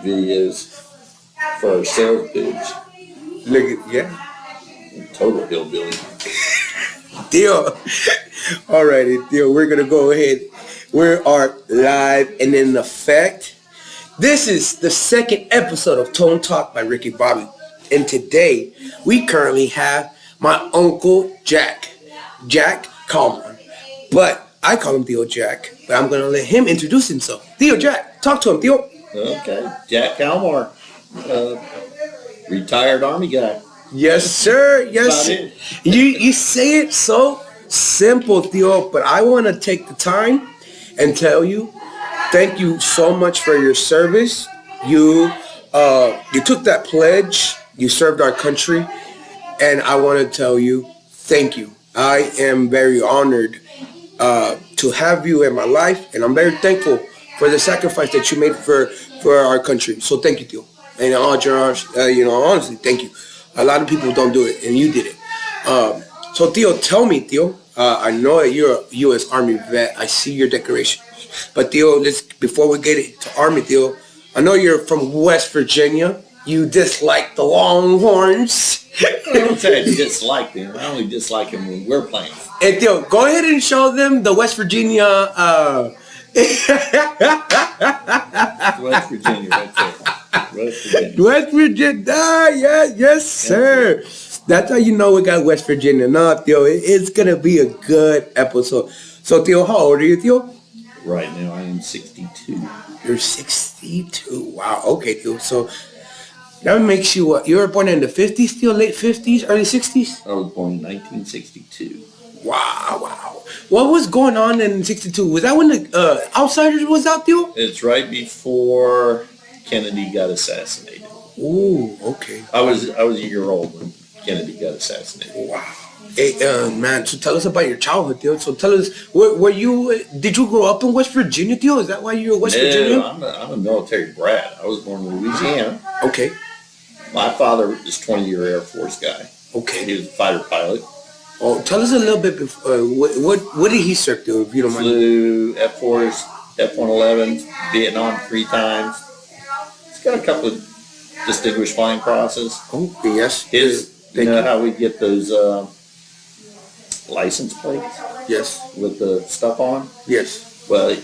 videos for our sales pitch. Look at, yeah. Total hillbilly. Deal. Alrighty, deal. We're gonna go ahead. We are live and in effect. This is the second episode of Tone Talk by Ricky Bobby. And today, we currently have my Uncle Jack Kalmar. But I call him Theo Jack. But I'm gonna let him introduce himself. Theo Jack, talk to him, Theo. Okay, Jack Kalmar, retired Army guy. Yes, sir. Yes. You say it so simple, Theo, but I want to take the time and tell you, thank you so much for your service. You took that pledge. You served our country, and I want to tell you, thank you. I am very honored to have you in my life, and I'm very thankful for the sacrifice that you made for our country. So thank you, Theo. And honestly, thank you. A lot of people don't do it, and you did it. So, Theo, tell me, Theo. I know that you're a U.S. Army vet. I see your decoration. But, Theo, before we get into Army, Theo, I know you're from West Virginia. You dislike the Longhorns. I don't say I dislike them. I only dislike them when we're playing. And, Theo, go ahead and show them the West Virginia... West Virginia, right there. West Virginia, yes, sir. That's how you know we got West Virginia. No, Theo, it's gonna be a good episode. So, Theo, how old are you, Theo? Right now, I am 62. You're 62. Wow. Okay, Theo. So that makes you what? You were born in the 50s, Theo, late 50s, early 60s. I was born in 1962. Wow. What was going on in 62? Was that when the Outsiders was out, Theo? It's right before Kennedy got assassinated. Ooh, okay. I was a year old when Kennedy got assassinated. Wow. Hey, man, so tell us about your childhood, Theo. So tell us, did you grow up in West Virginia, Theo? Is that why you're West Virginia? I'm a military brat. I was born in Louisiana. Okay. My father is 20-year Air Force guy. Okay. He was a fighter pilot. Oh, tell us a little bit, what did he serve, Theo, if you don't mind? Flew F-4s, F-111s, Vietnam 3 times. He's got a couple of distinguished flying crosses. Oh, yes. You know how we get those license plates? Yes. With the stuff on? Yes. Well,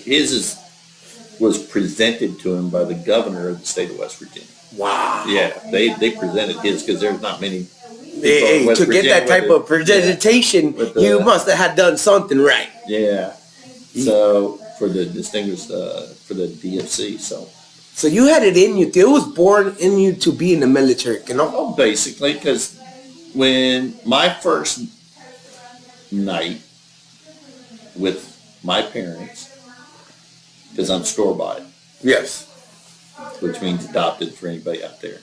was presented to him by the governor of the state of West Virginia. Wow. Yeah, they presented his because there's not many. Hey, to get that type of presentation, you must have done something right. Yeah. So for the distinguished for the DFC, So you had it in you. It was born in you to be in the military, you know? Oh, basically, because when my first night with my parents, because I'm store-bought. Yes. Which means adopted for anybody out there.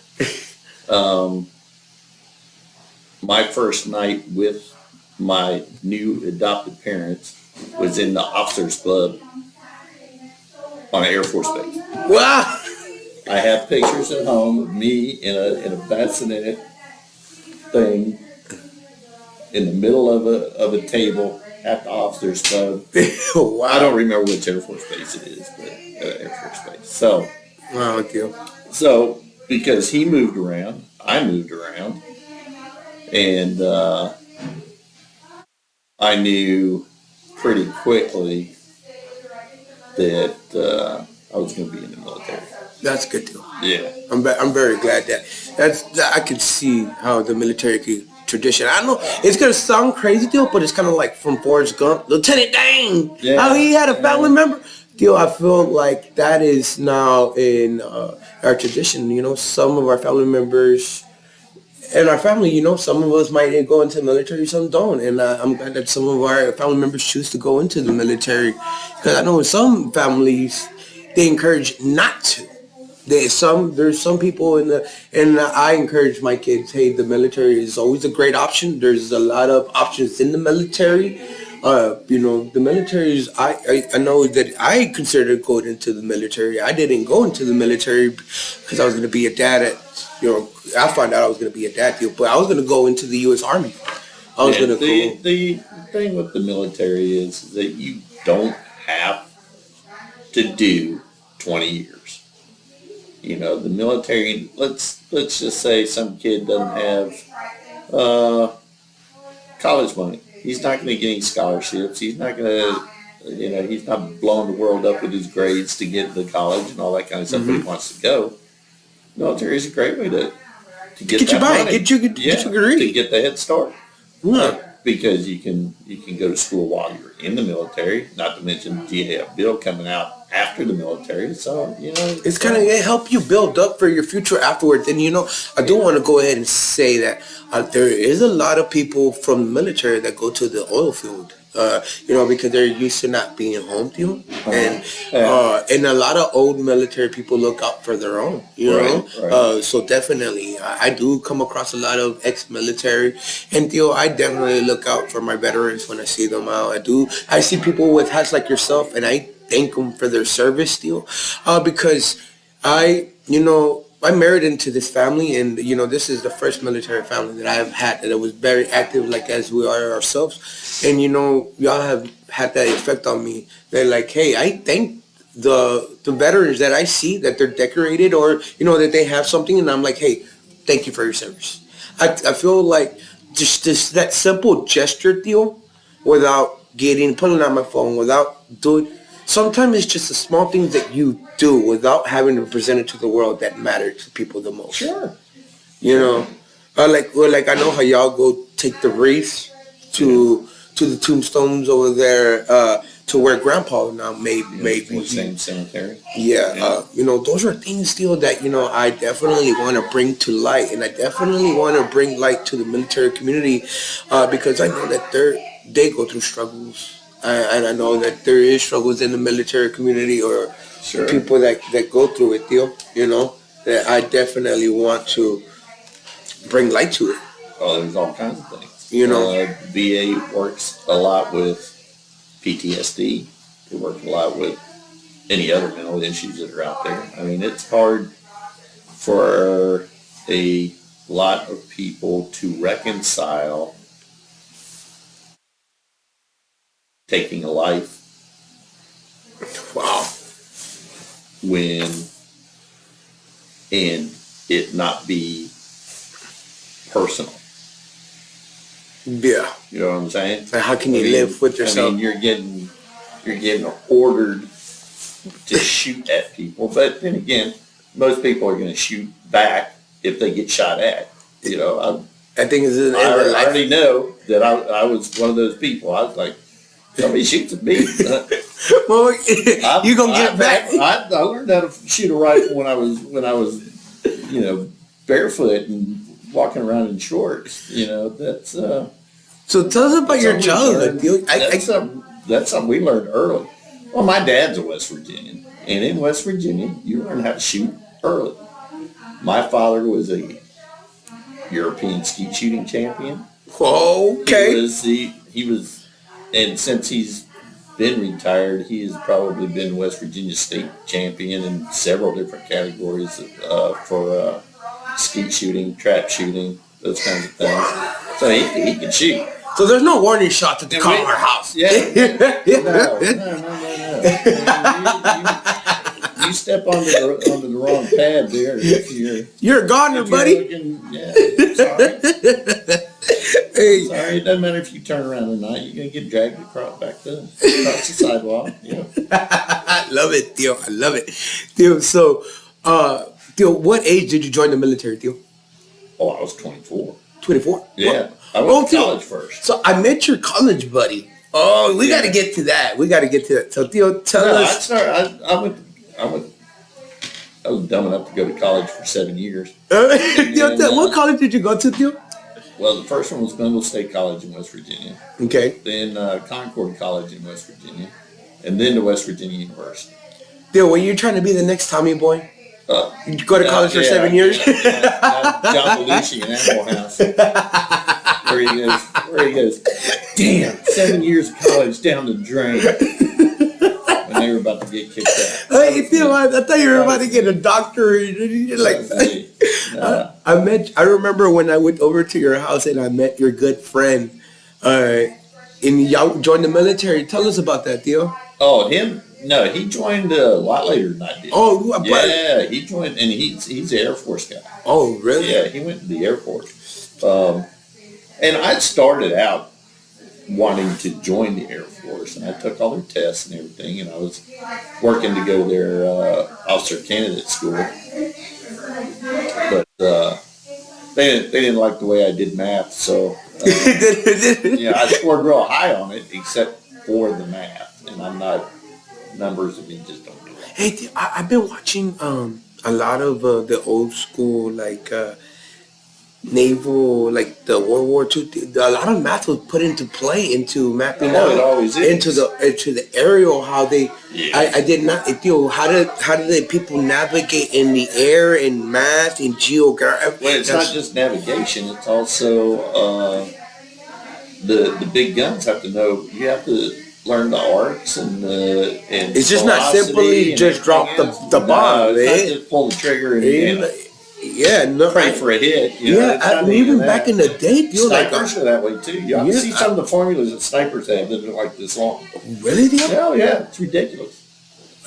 My first night with my new adopted parents was in the officers club on an Air Force base. Wow! I have pictures at home of me in a bassinet thing in the middle of a table at the officers club. Wow! I don't remember which Air Force base it is, but Air Force base. So, wow, okay. So because he moved around, I moved around, and I knew pretty quickly that I was going to be in the military. That's good too. Yeah, I'm very glad that I could see how the military tradition. I know it's gonna sound crazy, Theo, but it's kind of like from Forrest Gump, Lieutenant Dan. Yeah, how he had a family member. Theo, I feel like that is now in our tradition. You know, some of our family members in our family, you know, some of us might go into the military, some don't. And I'm glad that some of our family members choose to go into the military. Because I know in some families, they encourage not to. There's some people and I encourage my kids, hey, the military is always a great option. There's a lot of options in the military. You know, the military is, I know that I considered going into the military. I didn't go into the military because I was going to be a dad I found out I was going to be a dad, but I was going to go into the U.S. Army. I was going to go. The thing with the military is that you don't have to do 20 years. the military. Let's just say some kid doesn't have uh, college money. He's not going to get any scholarships. He's not going to, he's not blowing the world up with his grades to get to college and all that kind of stuff. But he wants to go. Military is a great way to get you by, money. get your degree, to get the head start. Yeah. Because you can go to school while you're in the military. Not to mention you have a bill coming out after the military. So it's kind of it help you build up for your future afterwards. And I do want to go ahead and say that there is a lot of people from the military that go to the oil field. Because they're used to not being home, and a lot of old military people look out for their own, Right. So definitely, I do come across a lot of ex-military, and I definitely look out for my veterans when I see them out. I see people with hats like yourself, and I thank them for their service, because I'm married into this family, and this is the first military family that I have had that was very active, like as we are ourselves. And y'all have had that effect on me. They're like, hey, I thank the veterans that I see that they're decorated or that they have something, and I'm like, hey, thank you for your service. I feel like just that simple gesture, without pulling out my phone, without doing. Sometimes it's just the small things that you do without having to present it to the world that matter to people the most. Sure. Like I know how y'all go take the wreaths to the tombstones over there to where Grandpa now maybe same cemetery. Yeah. Those are things still that I definitely want to bring to light, and I definitely want to bring light to the military community because I know that they go through struggles. And I know that there is struggles in the military community or people that go through it, that I definitely want to bring light to it. Oh, there's all kinds of things. VA works a lot with PTSD. They work a lot with any other mental issues that are out there. I mean, it's hard for a lot of people to reconcile taking a life. Wow. And it not be personal. Yeah. You know what I'm saying? So how can you live with yourself? I mean, you're getting ordered to shoot at people, but then again, most people are going to shoot back if they get shot at. I think it's I already know that I was one of those people. I was like, somebody shoots at me. Well, you gonna get back. I learned how to shoot a rifle when I was barefoot and walking around in shorts. That's. So tell us about your childhood. That's something we learned early. Well, my dad's a West Virginian, and in West Virginia, you learn how to shoot early. My father was a European skeet shooting champion. Okay. He was. And since he's been retired, he has probably been West Virginia state champion in several different categories for skeet shooting, trap shooting, those kinds of things. So he can shoot. So there's no warning shots at the Kalmar house. Yeah. No. You step onto the wrong pad there. You're a goner, buddy. Sorry. Hey. Sorry, it doesn't matter if you turn around or not. You're gonna get dragged across the sidewalk. I love it, Theo. I love it, Theo. So, Theo, what age did you join the military, Theo? Oh, I was 24. 24. Yeah, I went to college first. So I met your college buddy. Oh, we got to get to that. So Theo, tell us. I was dumb enough to go to college for 7 years. Theo, what college did you go to, Theo? Well, the first one was Glenville State College in West Virginia. Okay. Then Concord College in West Virginia. And then to West Virginia University. Theo, were you trying to be the next Tommy Boy? Did you go to college for 7 years? John Belushi in Animal House. Where he goes, damn, 7 years of college down the drain. When they were about to get kicked out. Hey, Theo, I thought you were about to get a doctorate. I remember when I went over to your house and I met your good friend. And y'all joined the military. Tell us about that, Theo. Oh, him. No, he joined a lot later than I did. Oh, yeah, he joined, and he's an Air Force guy. Oh, really? Yeah, he went to the Air Force. And I started out wanting to join the Air Force, and I took all their tests and everything, and I was working to go to their officer candidate school, but they didn't like the way I did math, so I scored real high on it, except for the math, and I'm not numbers of me just don't do it. Hey, I've been watching a lot of the old school like naval, like the World War II. A lot of math was put into play into mapping out it always is. into the aerial. How they, I did not, how did the people navigate in the air in math and geography? Well, it's not just navigation; it's also the big guns have to know. You have to learn the arcs and it's just not simply just drop the bomb. No, it's not just pull the trigger and pray for a hit. Even back in the day, snipers are that way too. You see some of the formulas that snipers have that are like this long. Really? Hell yeah, it's ridiculous.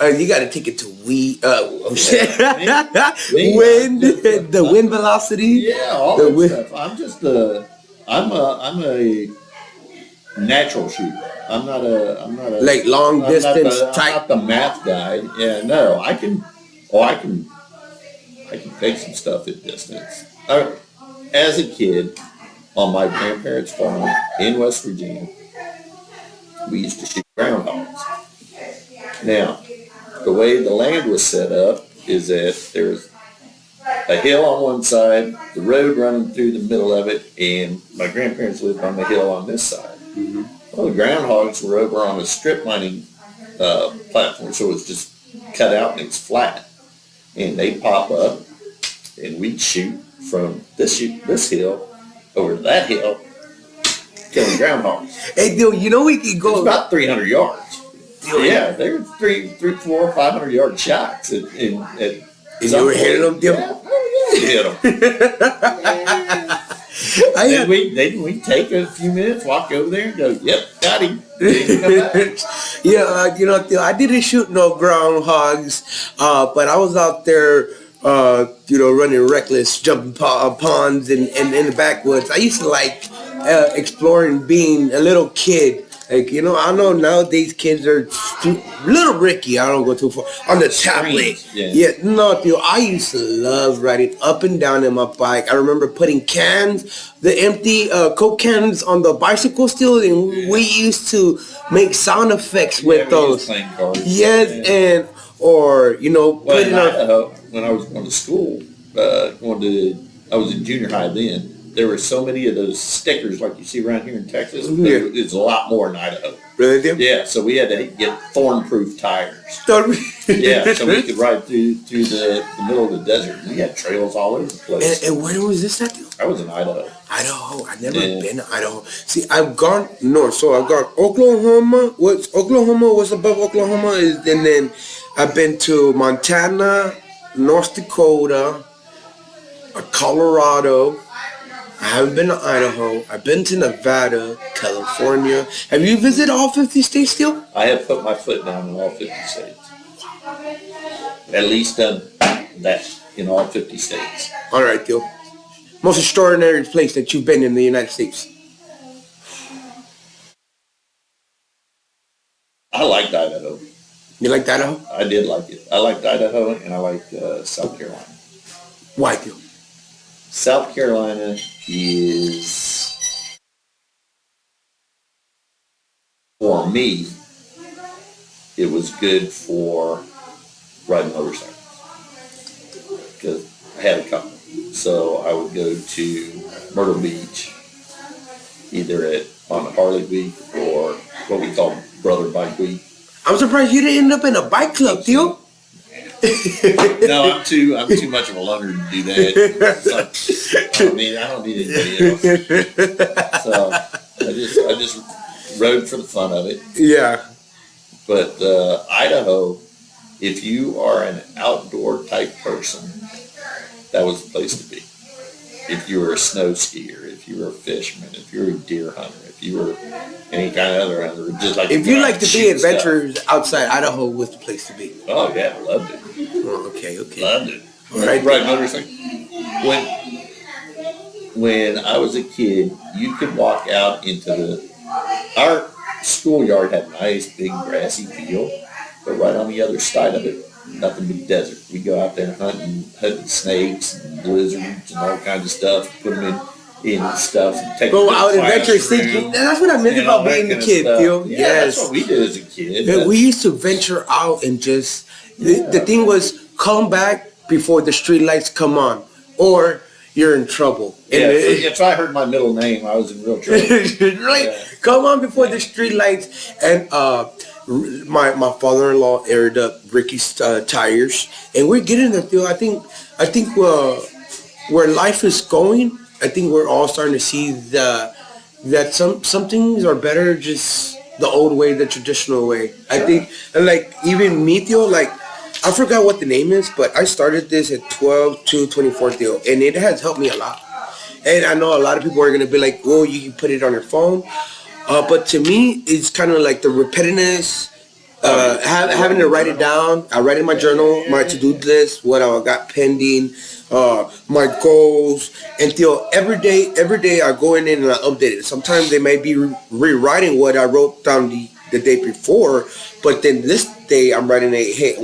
You got to take it to wind, the wind velocity. Yeah, all that stuff. I'm a natural shooter. I'm not a like long distance type. I'm not the math guy. Yeah, no, I can take some stuff at distance. As a kid, on my grandparents' farm in West Virginia, we used to shoot groundhogs. Now, the way the land was set up is that there's a hill on one side, the road running through the middle of it, and my grandparents lived on the hill on this side. Mm-hmm. Well, the groundhogs were over on a strip mining platform, so it was just cut out and it's flat. And they pop up, and we'd shoot from this hill over to that hill, killing groundhogs. Hey, dude, we could go... It's about 300 yards. Yeah, they're 300, 400, 500 yard shots. And you were hitting them, dude? Yeah, hit them. We take a few minutes, walk over there, and go, "Yep, got him." I didn't shoot no groundhogs, but I was out there, running reckless, jumping ponds and in the backwoods. I used to like exploring, being a little kid. Like, I know nowadays kids are little Ricky. I don't go too far on the tablet. I used to love riding up and down in my bike. I remember putting the empty Coke cans on the bicycle still, and we used to make sound effects with those. Yes, putting Idaho, when I was going to school, I was in junior high then. There were so many of those stickers like you see around here in Texas. It's a lot more in Idaho. Really? Yeah, so we had to get thorn-proof tires. Yeah, so we could ride through the middle of the desert. We had trails all over the place. And where was this at? I was in Idaho. Idaho. I've never been to Idaho. See, I've gone north. So I've gone Oklahoma. What's above Oklahoma and then I've been to Montana, North Dakota, Colorado. I haven't been to Idaho. I've been to Nevada, California. Have you visited all 50 states still? I have put my foot down in all 50 states. At least done that in all 50 states. All right, Theo. Most extraordinary place that you've been in the United States? I liked Idaho. You liked Idaho? I did like it. I liked Idaho and I liked South Carolina. Why, Theo? South Carolina is, for me, it was good for riding motorcycles because I had a couple. So I would go to Myrtle Beach, either on a Harley week or what we call Brother Bike Week. I'm surprised you didn't end up in a bike club, Theo. No, I'm too much of a loner to do that. So, I don't need anybody else. So I just rode for the fun of it. Yeah. But Idaho, if you are an outdoor type person, that was the place to be. If you were a snow skier, if you were a fisherman, if you were a deer hunter, if you were any kind of other just like if you like to be adventurous outside Idaho, was the place to be. Oh yeah, loved it. Oh, okay. Loved it. All right, motorcycle. When I was a kid, you could walk out into our schoolyard had a nice big grassy field, but right on the other side of it, nothing but desert. We go out there hunting snakes and lizards and all kinds of stuff, put them in stuff. And take go out adventure seeking. That's what I meant about being a kid, Phil. Yeah, yes, that's what we did as a kid. Yeah, we used to venture out and just. The thing was, come back before the street lights come on, or you're in trouble. Yeah, if I heard my middle name, I was in real trouble. Right? Yeah. Come on before the street lights. And my father-in-law aired up Ricky's tires, and we're getting there, Phil. I think where life is going, I think we're all starting to see that some things are better just the old way, the traditional way. I think, like, even me, Theo, like, I forgot what the name is, but I started this at 12/2/24, Theo, and it has helped me a lot. And I know a lot of people are going to be like, well, you can put it on your phone. But to me, it's kind of like the repetitiveness, having to write it down. I write in my journal, my to-do list, what I got pending, my goals. And Theo, every day I go in and I update it. Sometimes they may be rewriting what I wrote down the day before, but then this day I'm writing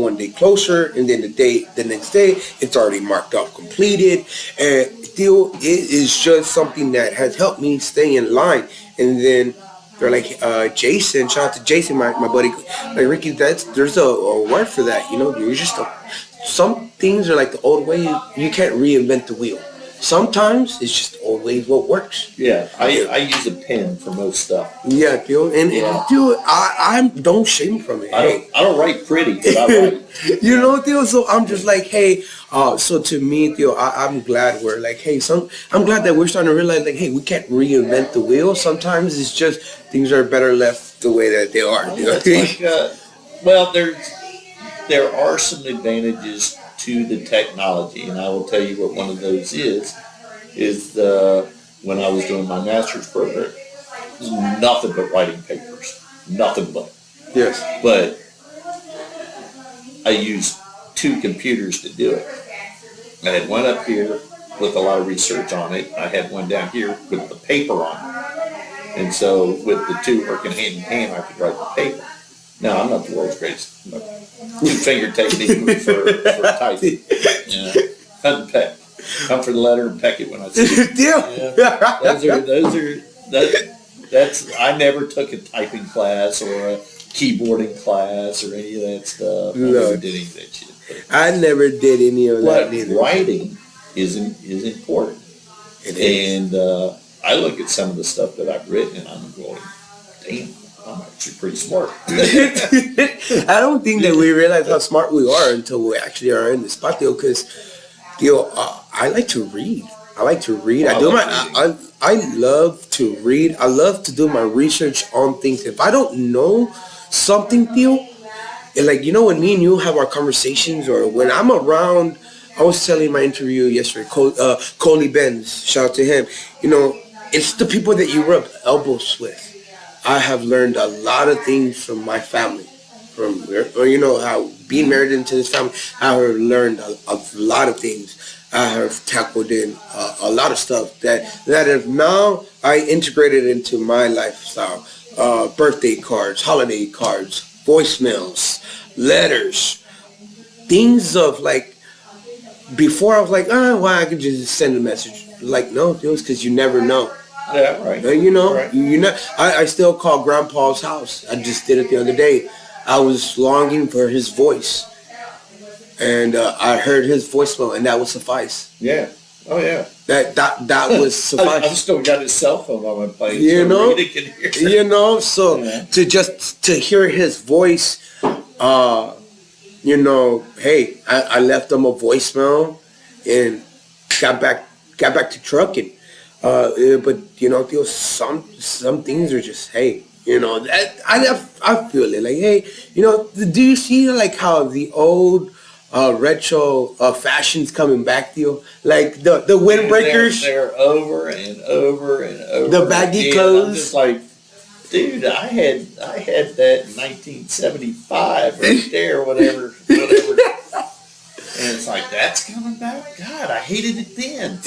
one day closer, and then the next day it's already marked off completed. And Theo, it is just something that has helped me stay in line. And then they're like, Jason, shout out to Jason, my buddy, like, Ricky, there's a word for that, you're just some things are like the old way. You can't reinvent the wheel. Sometimes it's just always what works. Yeah, I use a pen for most stuff. Yeah, Theo, and Theo, I don't shame from it. I don't write pretty, but I write. Theo. So I'm just like, hey. So to me, Theo, I'm glad we're like, hey. I'm glad that we're starting to realize, like, hey, we can't reinvent the wheel. Sometimes it's just things are better left the way that they are. Well, there are some advantages to the technology, and I will tell you what one of those is when I was doing my master's program, it was nothing but writing papers, nothing but. Yes. But I used 2 computers to do it. I had one up here with a lot of research on it. I had one down here with the paper on it. And so with the 2 working hand in hand, I could write the paper. Now, I'm not the world's greatest 2-finger technique for typing. Cut and peck. Come for the letter and peck it when I see it. I never took a typing class or a keyboarding class or any of that stuff. No. I never did any of that shit. I never did any of that either. Writing is important. And I look at some of the stuff that I've written and I'm going, damn, I'm actually pretty smart. I don't think that we realize how smart we are until we actually are in the spot, Theo, because, Theo, I like to read. I love to read. I love to read. I love to do my research on things. If I don't know something, Theo, like, when me and you have our conversations, or when I'm around, I was telling my interview yesterday, Coley Benz, shout out to him. It's the people that you rub elbows with. I have learned a lot of things from my family, how being married into this family. I have learned a lot of things. I have tackled in a lot of stuff that have now I integrated into my lifestyle. Birthday cards, holiday cards, voicemails, letters, things of like. Before I was like, I could just send a message. Like, no, it was because you never know. Yeah, right. Right. I still call Grandpa's house. I just did it the other day. I was longing for his voice, and I heard his voicemail, and that would suffice. Yeah. Oh yeah. That was suffice. I've still got his cell phone on my plate. So to hear his voice, hey, I left him a voicemail, and got back to trucking. But some things are just, hey, I feel it, like, hey, do you see like how the old retro fashions coming back to you, like the windbreakers? They're over and over and over. The baggy clothes. I'm just like, dude, I had that in 1975 right there, whatever. And it's like, that's coming back? God, I hated it then.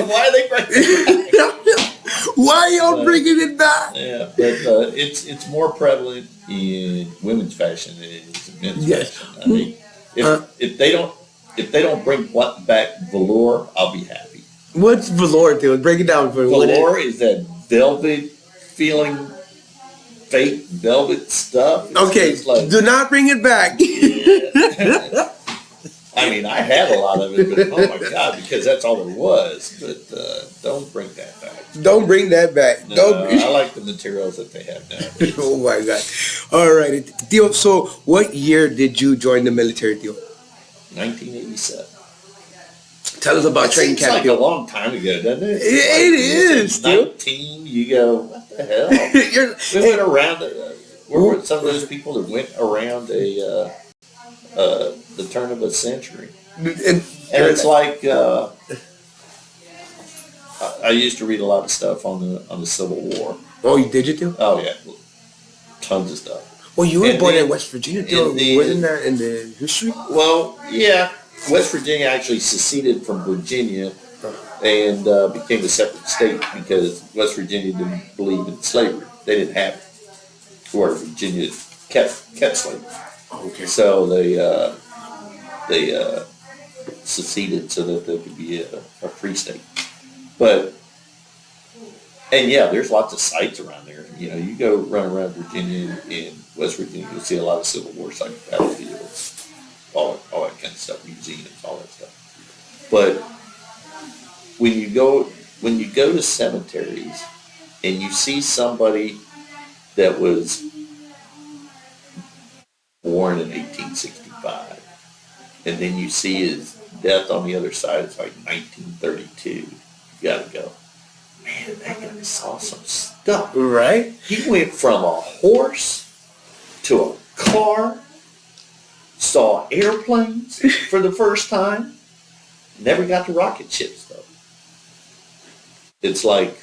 Why are they bringing it back? Why are y'all bringing it back? Yeah, but it's more prevalent in women's fashion than it is in men's fashion. I mean, if they don't bring back velour, I'll be happy. What's velour, dude? Break it down for me. Velour is that velvet feeling, fake velvet stuff. It's like, do not bring it back. Yeah. I mean, I had a lot of it, but oh my God, because that's all there was. But don't bring that back. Don't bring that back. No, I like the materials that they have now. Oh my God. All right. Theo, so what year did you join the military, Theo? 1987. Tell us about training camp. It's like a long time ago, doesn't it? It is, Theo. 19, you go, what the hell? We went around, we're some of those people that went around the turn of a century. And it's like, I used to read a lot of stuff on the Civil War. Oh, you did, you do? Oh yeah, tons of stuff. Well, you were born in West Virginia, wasn't that in the history? Well, yeah, West Virginia actually seceded from Virginia and became a separate state because West Virginia didn't believe in slavery. They didn't have it, where Virginia kept slavery. Okay. So they seceded so that there could be a free state. And yeah, there's lots of sites around there. You know, you go run around Virginia and West Virginia, you'll see a lot of Civil War sites, battlefields, all that kind of stuff, museums, all that stuff. But when you go to cemeteries and you see somebody that was born in 1865, and then you see his death on the other side, it's like 1932. You gotta go, man, that guy saw some stuff. Right? He went from a horse to a car, saw airplanes for the first time, never got to rocket ships though. It's like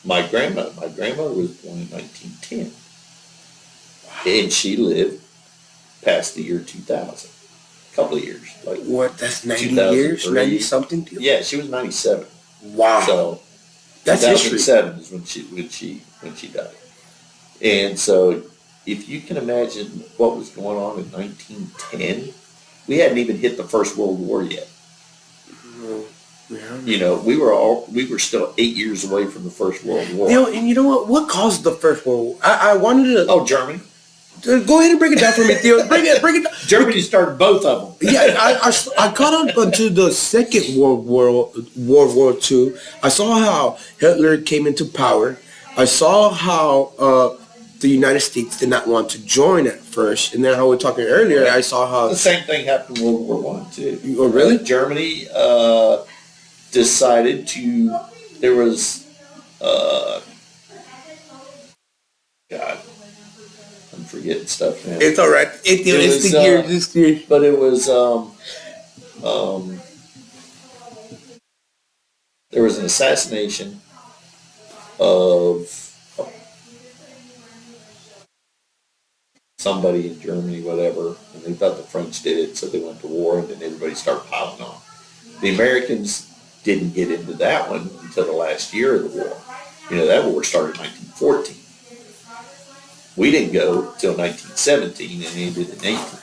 my grandmother. My grandmother was born in 1910, and she lived past the year 2000. A couple of years. Like what? That's 90 years? 90 something? Yeah, she was 97. Wow. So that's 2007 history. is when she died. And so if you can imagine what was going on in 1910, we hadn't even hit the First World War yet. Yeah. You know, we were still 8 years away from the First World War. And you know what? What caused the First World War? I wanted to. Oh, Germany. Go ahead and break it down for me, Theo. Bring it down. Germany started both of them. Yeah, I caught on to the Second World War II. I saw how Hitler came into power. I saw how the United States did not want to join at first, and then how we were talking earlier, I saw how the same thing happened in World War I too. Oh, really? Germany decided to. There was God. I'm forgetting stuff now. It's all right. It's the year. But it was there was an assassination of somebody in Germany, whatever, and they thought the French did it, so they went to war, and then everybody started piling on. The Americans didn't get into that one until the last year of the war. You know, that war started in 1914. We didn't go till 1917 and ended in 18.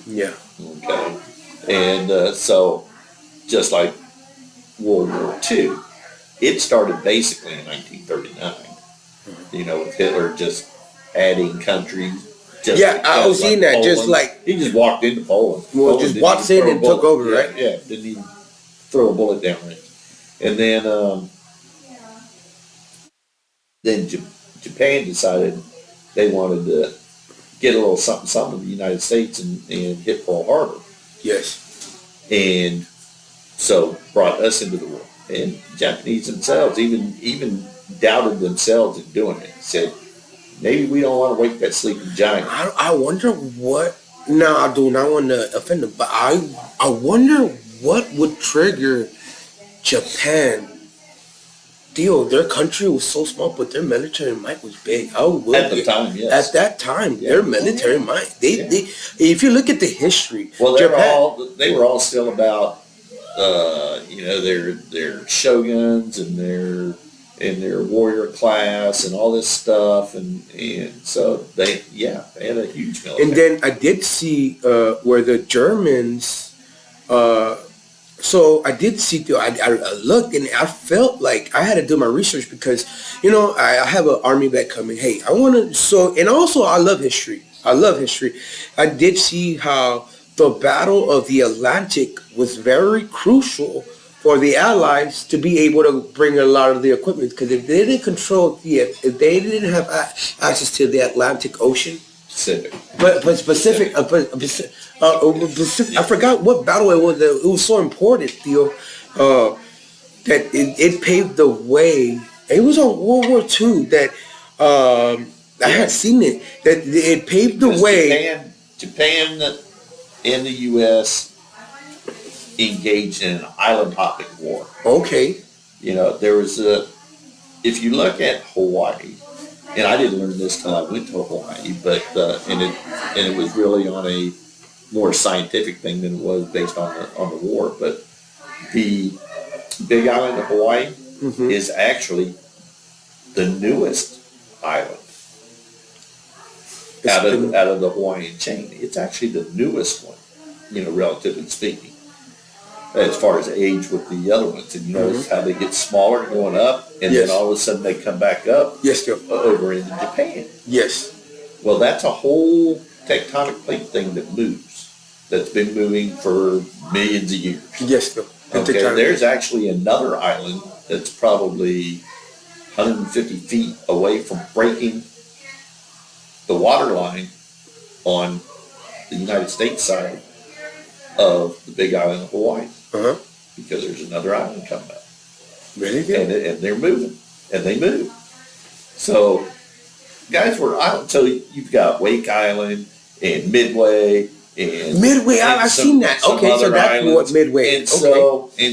Yeah. Okay. And so, just like World War II, it started basically in 1939. You know, with Hitler just adding countries. I was seeing that. Poland. Just like he just walked into Poland. Well, just walked in and took over, right? Yeah, didn't even throw a bullet down right. And then Japan decided they wanted to get a little something of the United States and hit Pearl Harbor. Yes. And so brought us into the war. And Japanese themselves even doubted themselves in doing it. Said, maybe we don't want to wake that sleeping giant. I wonder what. No, I do not want to offend them, but I wonder what would trigger Japan Theo, their country was so small, but their military might was big. I will At the time, yes. At that time, their military might. They, if you look at the history, well, they were all still about, their shoguns and their warrior class and all this stuff, and so they had a huge military. And then I did see where the Germans. So I did see, I looked and I felt like I had to do my research because, I have an army back coming. Hey, I want to, and also I love history. I did see how the Battle of the Atlantic was very crucial for the Allies to be able to bring a lot of the equipment. Because if they didn't if they didn't have access to the Atlantic Ocean, Pacific. But Pacific, I forgot what battle it was. It was so important, Theo, that it paved the way. It was on World War II that I had seen it. That it paved the way. Japan and the U.S. engaged in an island hopping war. Okay. There was if you look at Hawaii. And I didn't learn this till I went to Hawaii, but and it was really on a more scientific thing than it was based on the war. But the Big Island of Hawaii is actually the newest island out of the Hawaiian chain. It's actually the newest one, relatively speaking, as far as age with the other ones. And you notice how they get smaller going up, and then all of a sudden they come back up over into Japan. Yes. Well, that's a whole tectonic plate thing that moves, that's been moving for millions of years. Yes, Phil. Okay, there's actually another island that's probably 150 feet away from breaking the water line on the United States side of the Big Island of Hawaii. Because there's another island coming up. Really good. And they're moving. And they move. So, guys, so you've got Wake Island and Midway and Midway. I've seen that. Okay, so that's islands. What Midway. And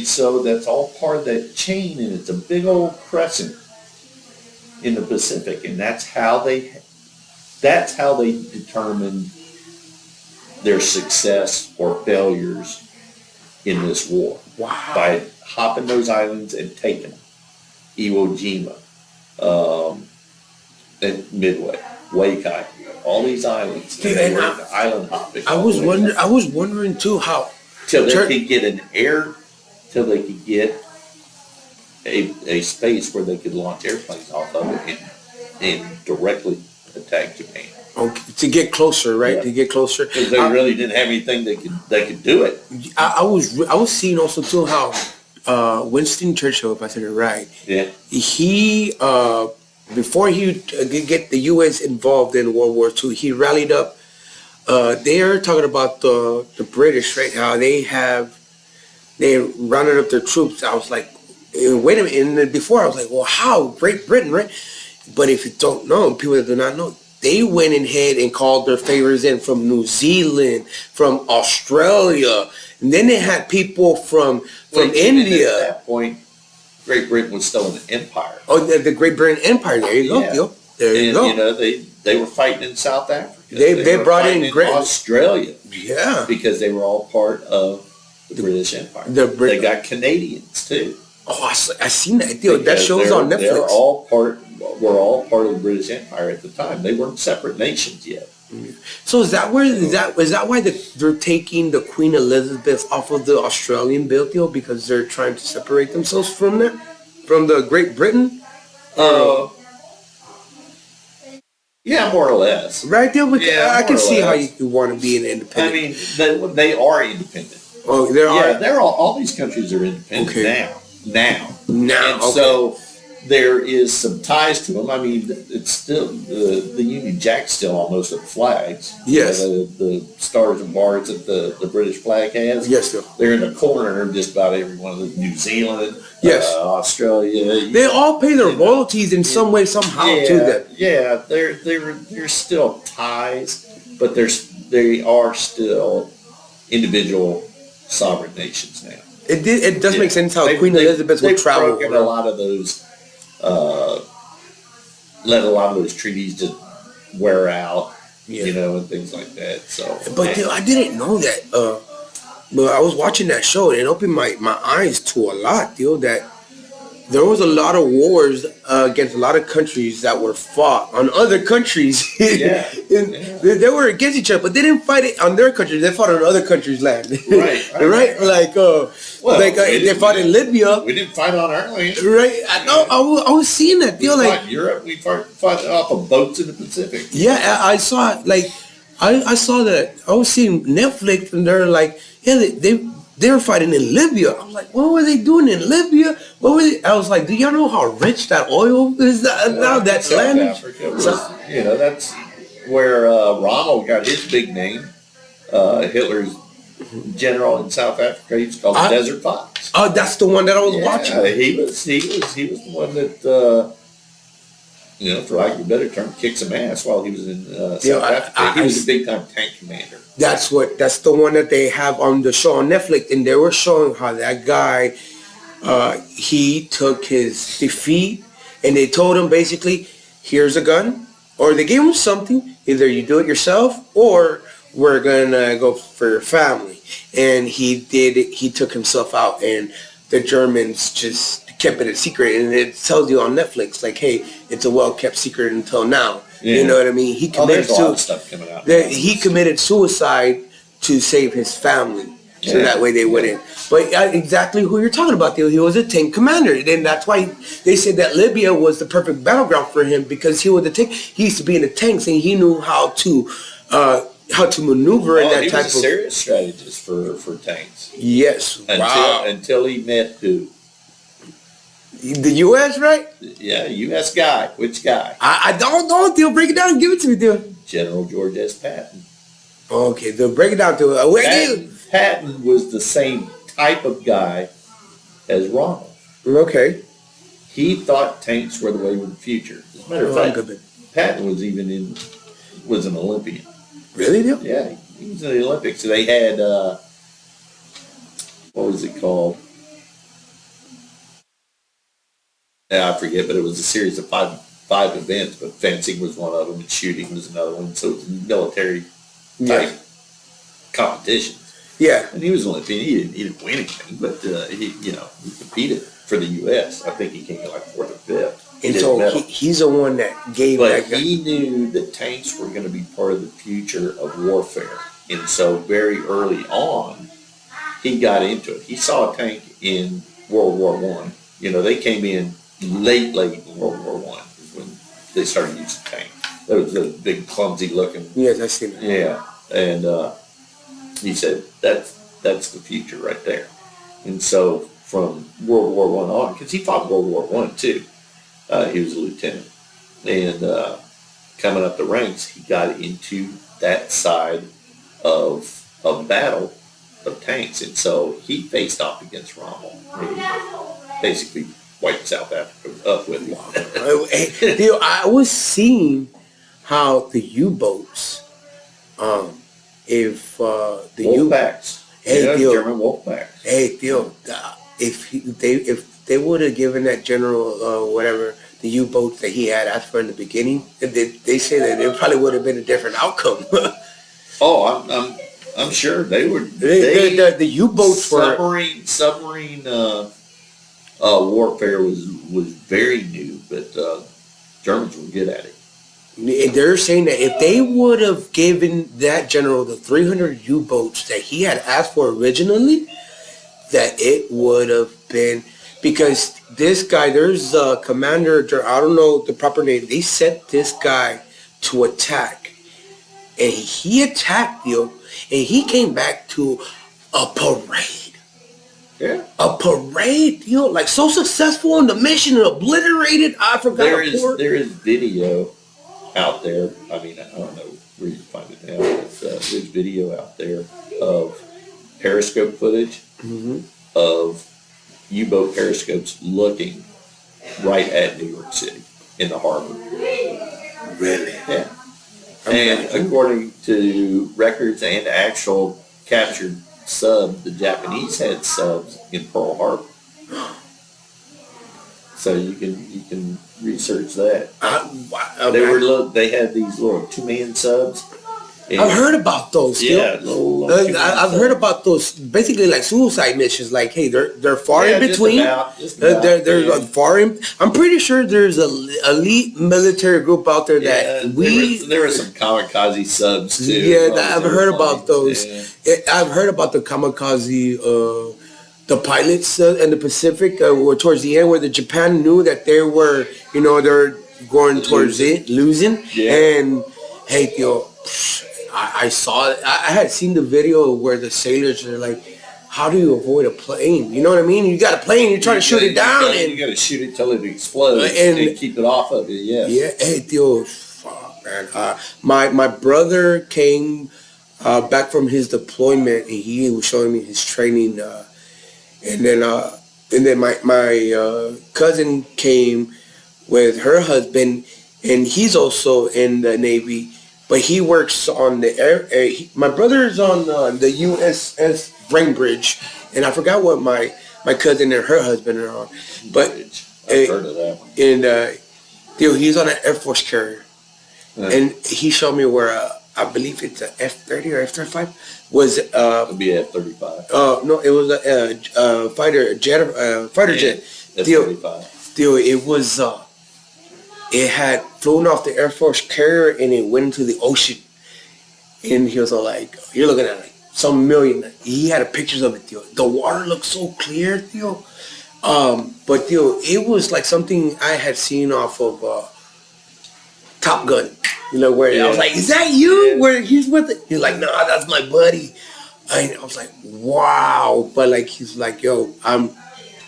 so that's all part of that chain, and it's a big old crescent in the Pacific, and that's how they determine their success or failures in this war. Wow. By hopping those islands and taking them. Iwo Jima, and Midway, Wake Island, all these islands. Dude, and they were island hopping. I was wondering too how till they could get a space where they could launch airplanes off of it and directly attack Japan. Okay, to get closer, right? Yeah. To get closer, because they really didn't have anything that could do it. I was seeing also too how Winston Churchill, if I said it right, he before he get the U.S. involved in World War II, he rallied up. They're talking about the British, right? How they rounded up their troops. I was like, wait a minute. And then before I was like, well, how? Great Britain, right? But if you don't know, people that do not know, they went ahead and called their favors in from New Zealand, from Australia, and then they had people from India. At that point, Great Britain was still an empire. Oh, the Great Britain Empire. There you go, Theo. There you go. They were fighting in South Africa. They brought in Australia. Yeah. Because they were all part of the British Empire. They got Canadians too. Oh, I seen that, Theo. That show's on Netflix. They're all part of the British Empire at the time. They weren't separate nations yet. So is that why they're taking the Queen Elizabeth off of the Australian bill, Theo, because they're trying to separate themselves from that, from the Great Britain? Yeah, more or less. Right, Theo. I can see how you want to be an independent. I mean, they are independent. Oh, they're all these countries are independent now. And okay. so there is some ties to them. I mean, it's still the Union Jack's still on most of the flags. Yes. The stars and bars that the British flag has. Yes, sir. They're in the corner of just about every one of the New Zealand. Yes. Australia. They all pay their royalties in some way, somehow to them. Yeah, there's still ties, but they are still individual sovereign nations now. It does make sense how Queen Elizabeth would travel. They've broken a lot of those uh, let a lot of those treaties just wear out, you know, and things like that. So, but I didn't know that. But I was watching that show and it opened my eyes to a lot, that there was a lot of wars against a lot of countries that were fought on other countries. Yeah. They were against each other, but they didn't fight it on their country. They fought on other countries' land. Right? Like, they fought in Libya. We didn't fight on our land. Right? I know. I was seeing that deal. We like fought Europe. We fought off of boats in the Pacific. Yeah, I saw it. Like, I saw that. I was seeing Netflix, and they're like, yeah, they were fighting in Libya. I'm like, what were they doing in Libya? What were they? I was like, do y'all know how rich that oil is now? That's land. Africa was, that's where Rommel got his big name. Hitler's general in South Africa. He was called the Desert Fox. Oh, that's the one that I was watching. He was the one that for lack of a better term, kicked some ass while he was in South Africa. He was a big time tank commander. That's the one that they have on the show on Netflix, and they were showing how that guy, he took his defeat, and they told him basically, here's a gun, or they gave him something. Either you do it yourself, or we're gonna go for your family. And he did it. He took himself out, and the Germans just kept it a secret. And it tells you on Netflix, like, hey, it's a well-kept secret until now. Yeah. You know what I mean? He committed stuff coming out. He committed suicide to save his family, so that way they wouldn't. But exactly who you're talking about, Theo. He was a tank commander, and that's why they said that Libya was the perfect battleground for him, because he was a tank. He used to be in the tanks, and he knew how to maneuver in that type of. He was a serious strategist for tanks. Yes. Until he met who? The U.S., right? Yeah, U.S. guy. Which guy? I don't know, Theo. Break it down and give it to me, Theo. General George S. Patton. Okay, then break it down to Patton was the same type of guy as Rommel. Okay. He thought tanks were the way of the future. As a matter of fact, Patton was an Olympian. Really, Theo? Yeah, he was in the Olympics. So they had what was it called? I forget, but it was a series of five events, but fencing was one of them, and shooting was another one. So it was military type competitions. Yeah. And he was Olympian. He didn't win anything, but he competed for the U.S. I think he came in like 4th or 5th. And so he's the one that gave that. But he knew that tanks were going to be part of the future of warfare, and so very early on, he got into it. He saw a tank in World War I. They came in late World War I is when they started using tanks. That was a big, clumsy looking. Yes, I see that. Yeah, and he said that's the future right there. And so from World War I on, because he fought World War I too, he was a lieutenant, and coming up the ranks, he got into that side of battle of tanks, and so he faced off against Rommel. Basically wiped South Africa up with him. I was seeing how the U-boats, Wolfpacks. German Wolfpacks. Hey, Theo, if they would have given that general whatever the U-boats that he had asked for in the beginning, they say that it probably would have been a different outcome. I'm sure they were. The U-boats submarine warfare was very new, but Germans were good at it. They're saying that if they would have given that general the 300 U-boats that he had asked for originally, that it would have been, because this guy, there's a commander, I don't know the proper name, they sent this guy to attack, and he attacked, and he came back to a parade. Yeah. A parade, like so successful in the mission and obliterated. I forgot. There is video out there. I mean, I don't know where you can find it now, but there's video out there of periscope footage of U-boat periscopes looking right at New York City in the harbor. Really? Yeah. And according to records and actual captured subs, the Japanese had subs in Pearl Harbor. So you can research that. They had these little 2-man subs. I've heard about those. Yeah, I've heard about those. Basically, like suicide missions. Like, hey, they're far in between. Just about, they're far in. I'm pretty sure there's a elite military group out there that there were some kamikaze subs too. Yeah, I've heard about those. Yeah. I've heard about the kamikaze. The pilots in the Pacific were towards the end, where the Japan knew that they were, they're going towards losing. Yeah. And hey, yo. I saw it. I had seen the video where the sailors are like, how do you avoid a plane? You know what I mean? You got a plane, you're trying to shoot it down. You got to shoot it till it explodes and keep it off of it, yeah. Yeah, hey, Theo, fuck, man. My brother came back from his deployment, and he was showing me his training. And then my cousin came with her husband, and he's also in the Navy. But he works on the air. My brother's on the USS Bainbridge, and I forgot what my cousin and her husband are on. But I've heard of that one. And he's on an Air Force carrier, and he showed me where I believe it's a F-30 or F-35 was. It'd be F-35. No, it was a fighter jet. F-35. It was. It had flown off the Air Force carrier and it went into the ocean. And he was all like, you're looking at like some million. He had pictures of it, Theo. The water looked so clear, Theo. But Theo, it was like something I had seen off of Top Gun. Where I was like, is that you? Yeah. Where he's with it? He's like, nah, that's my buddy. And I was like, wow. But like, he's like, yo,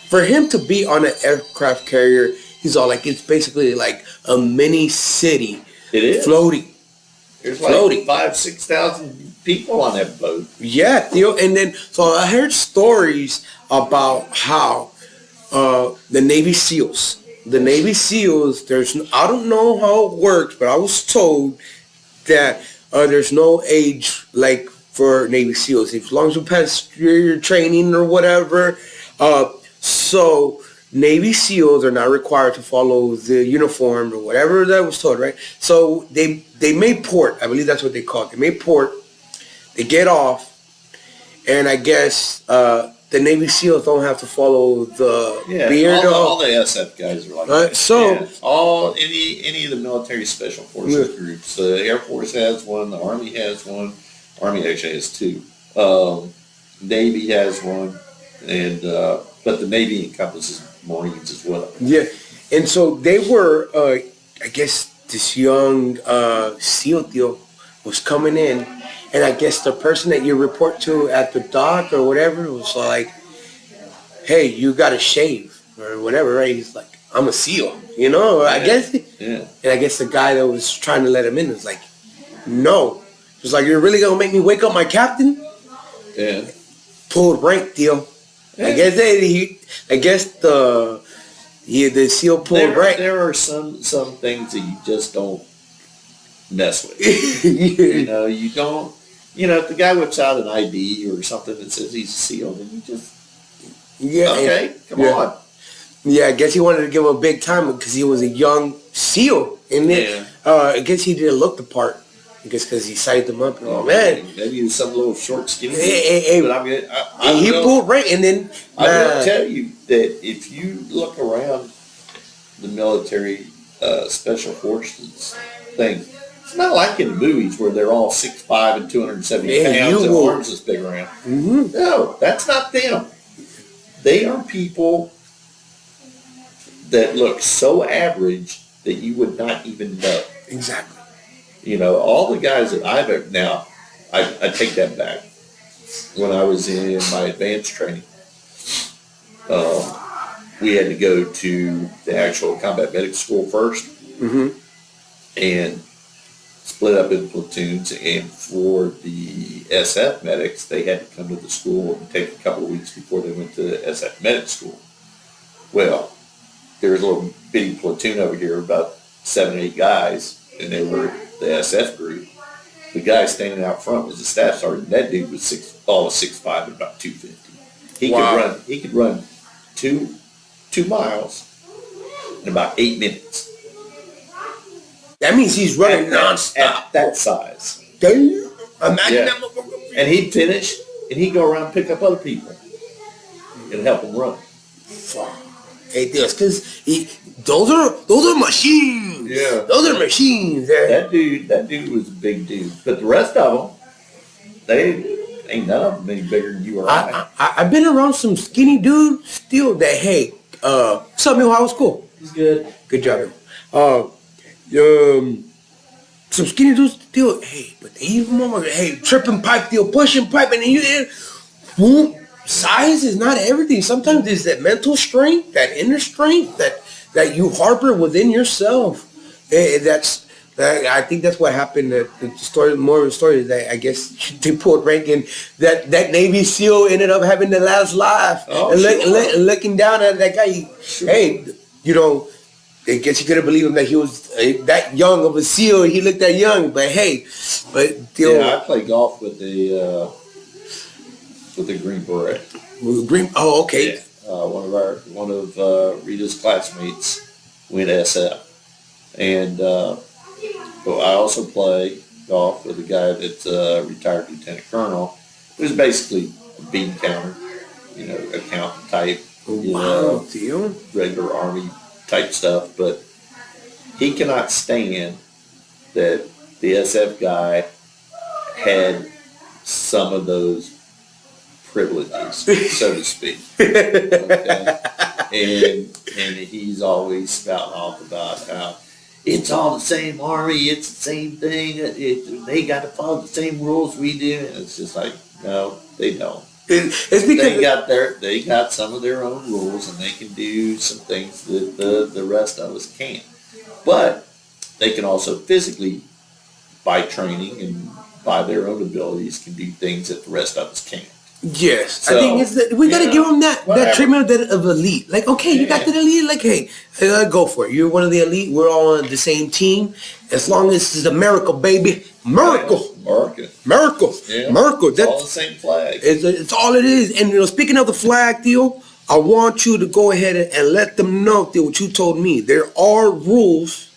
for him to be on an aircraft carrier, he's all like, it's basically like a mini city. It is. Floating. There's like 5,000-6,000 people on that boat. Yeah, Theo. And then, so I heard stories about how the Navy SEALs, I don't know how it works, but I was told that there's no age like for Navy SEALs. As long as you pass your training or whatever. So Navy SEALs are not required to follow the uniform or whatever that was told, right? So they made port. I believe that's what they call it. They made port. They get off. And I guess the Navy SEALs don't have to follow the beard. All the SF guys are like that. Any of the military special forces groups. The Air Force has one. The Army has one. Army actually has two. Navy has one. And but the Navy encompasses Marines as well. Yeah, and so they were, I guess this young SEAL deal was coming in, and I guess the person that you report to at the dock or whatever was like, hey, you got to shave or whatever, right? He's like, I'm a SEAL, I guess. Yeah. And I guess the guy that was trying to let him in was like, no. He was like, you're really going to make me wake up my captain? Yeah. Pulled rank deal. I guess the SEAL pulled rank. There are some things that you just don't mess with. You don't. If the guy whips out an ID or something that says he's a SEAL, then you just come on. Yeah, I guess he wanted to give him a big time because he was a young SEAL, and then I guess he didn't look the part. I guess because he sized them up. And, man. Maybe he was some little short, skinny. But he pulled rank, and then I will tell you that if you look around the military special forces thing, it's not like in the movies where they're all 6'5" and 270 pounds and arms this big around. Mm-hmm. No, that's not them. They are people that look so average that you would not even know. Exactly. All the guys that I've ever, now, I take that back. When I was in my advanced training, we had to go to the actual combat medic school first and split up in platoons. And for the SF medics, they had to come to the school and take a couple of weeks before they went to the SF medic school. Well, there was a little bitty platoon over here, about 7 or 8 guys, and they were the SF group. The guy standing out front was the staff sergeant. That dude was 6'5" and about 250. He could run 2 miles in about 8 minutes. That means he's running nonstop. At that size. Damn. Imagine that motherfucker. And he'd finish, and he'd go around and pick up other people and help them run. Hey, because those are machines. Yeah. Those are machines. That dude was a big dude. But the rest of them, ain't none of them any bigger than you or I. I've been around some skinny dudes still that, hey, what's up, Mill? How was school? He's good. Good job. Some skinny dudes still, hey, but they even more, hey, tripping pipe, still pushing pipe, and boom. Size is not everything. Sometimes it's that mental strength, that inner strength that you harbor within yourself. I think that's what happened. The story, more of the story is that I guess they pulled rank, and that Navy SEAL ended up having the last laugh and looking down at that guy. Hey, I guess you couldn't believe him that he was that young of a SEAL. He looked that young, but hey, I played golf with the Green Beret. Green. Oh, okay. Yeah. One of Rita's classmates went SF, and but I also play golf with a guy that's a retired lieutenant colonel, who's basically a bean counter, accountant type, regular Army type stuff. But he cannot stand that the SF guy had some of those privileges, so to speak. Okay? And he's always spouting off about how it's all the same Army, it's the same thing, they got to follow the same rules we do. And it's just like, no, they don't. It's because they got some of their own rules, and they can do some things that the rest of us can't. But they can also physically, by training and by their own abilities, can do things that the rest of us can't. Yes, so, I think it's that we gotta give them that treatment of elite. Like, okay, you got the elite. Like, hey, go for it. You're one of the elite. We're all on the same team. As long as it's America, baby, America. Yeah. That's all the same flag. It's all it is. And speaking of the flag, Theo, I want you to go ahead and let them know, Theo, what you told me. There are rules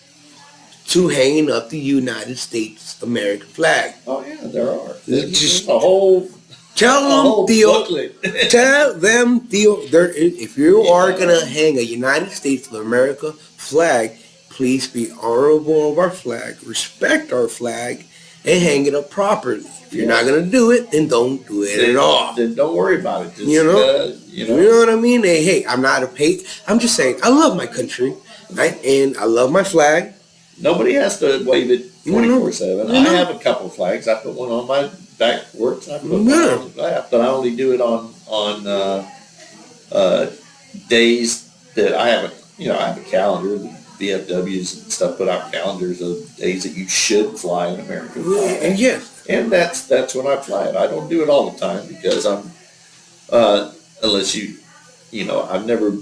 to hanging up the United States American flag. Oh yeah, there are. There's just a whole. Tell them, Theo. Tell them, Theo. If you are gonna hang a United States of America flag, please be honorable of our flag, respect our flag, and hang it up properly. If you're not gonna do it, then don't do it at all. Then don't worry about it. Just, you know what I mean? Hey, I'm not a patriot. I'm just saying I love my country, right? And I love my flag. Nobody has to wave it 24/7. I have a couple of flags. I put one on my back porch. I put one on the back, but I only do it on days that I have I have a calendar. The VFWs and stuff put out calendars of days that you should fly an American flag. Yes. And that's when I fly it. I don't do it all the time because I'm unless I've never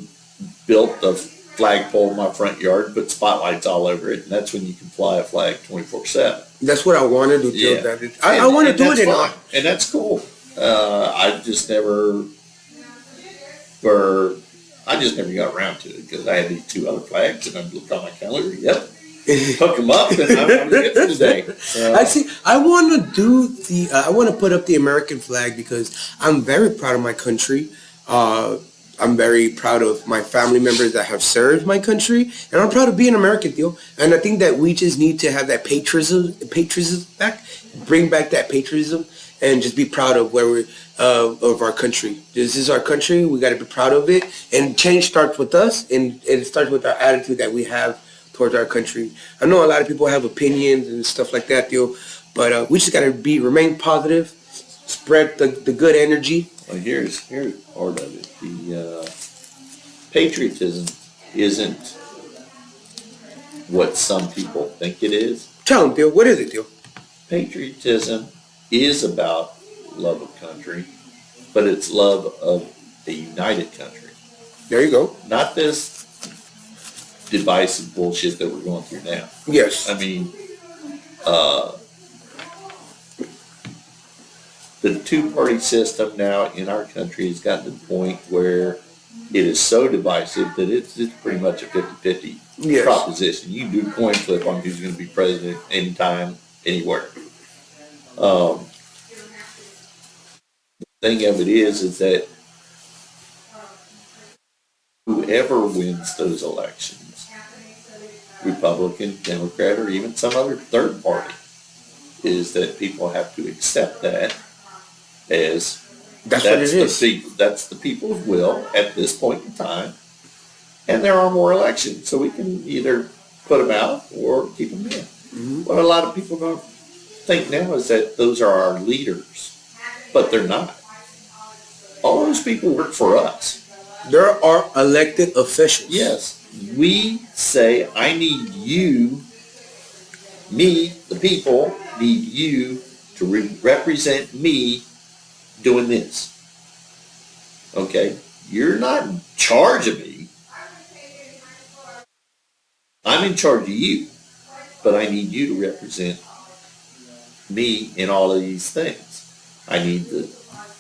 built a flagpole in my front yard, put spotlights all over it, and that's when you can fly a flag 24/7. That's what I want to do. Yeah. I want to do it, and that's cool. I just never got around to it because I had these two other flags, and I looked on my calendar. Yep, hook them up, and I'm good for today. I want to do I want to put up the American flag because I'm very proud of my country. I'm very proud of my family members that have served my country, and I'm proud of being American, Theo. And I think that we just need to have that patriotism back, bring back that patriotism, and just be proud of where of our country. This is our country. We got to be proud of it, and change starts with us, and it starts with our attitude that we have towards our country. I know a lot of people have opinions and stuff like that, Theo, but we just got to remain positive, spread the good energy. Well, here's part of it. The patriotism isn't what some people think it is. Tell them, Theo. What is it, Theo? Patriotism is about love of country, but it's love of a united country. There you go. Not this divisive bullshit that we're going through now. Yes. I mean, the two-party system now in our country has gotten to the point where it is so divisive that it's pretty much a 50-50 proposition. You can do a coin flip on who's going to be president anytime, anywhere. Thing of it is that whoever wins those elections, Republican, Democrat, or even some other third party, is that people have to accept that as that's what it is. That's the people's will at this point in time. And there are more elections, so we can either put them out or keep them in. Mm-hmm. What a lot of people don't think now is that those are our leaders, but they're not. All those people work for us. There are elected officials. Yes. We say, I need you, me, the people, need you to represent me doing this. Okay? You're not in charge of me. I'm in charge of you. But I need you to represent me in all of these things. I need the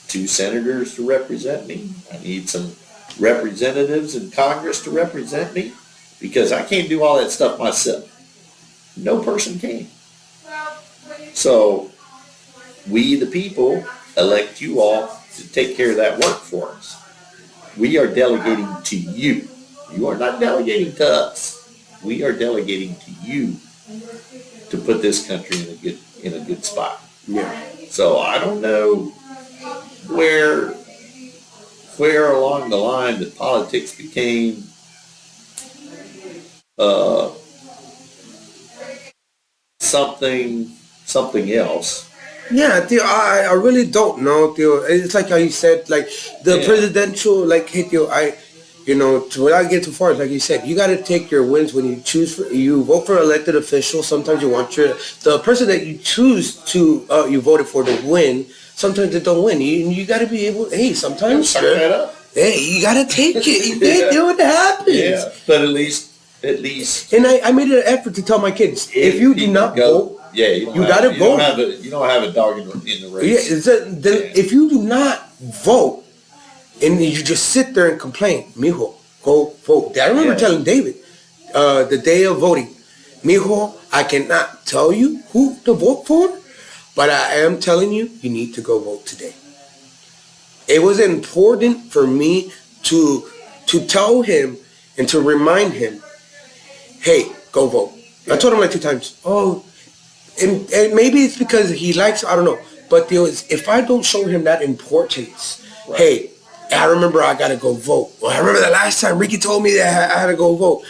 2 senators to represent me. I need some representatives in Congress to represent me, because I can't do all that stuff myself. No person can. So we, the people, elect you all to take care of that work for us. We are delegating to you. You are not delegating to us. We are delegating to you to put this country in a good spot. Yeah. So I don't know where along the line that politics became something else. Yeah, Theo, I really don't know, Theo. It's like how you said, like the presidential, like, hey, Theo, without getting too far, like you said, you got to take your wins when you you vote for elected officials. Sometimes you want the person that you choose to, you voted for to win. Sometimes they don't win. You got to be able, hey, sometimes, hey, you got to take it. You can't do what happens. Yeah, but at least. And I made an effort to tell my kids, if you do not vote, you got to vote. You don't have a dog in the race. If you do not vote, and you just sit there and complain, mijo, go vote. I remember telling David, the day of voting, mijo, I cannot tell you who to vote for, but I am telling you, you need to go vote today. It was important for me to tell him and to remind him, hey, go vote. I told him like 2 times. Oh, and maybe it's because he likes, I don't know. But if I don't show him that importance, hey, I remember I got to go vote. Well, I remember the last time Ricky told me that I had to go vote.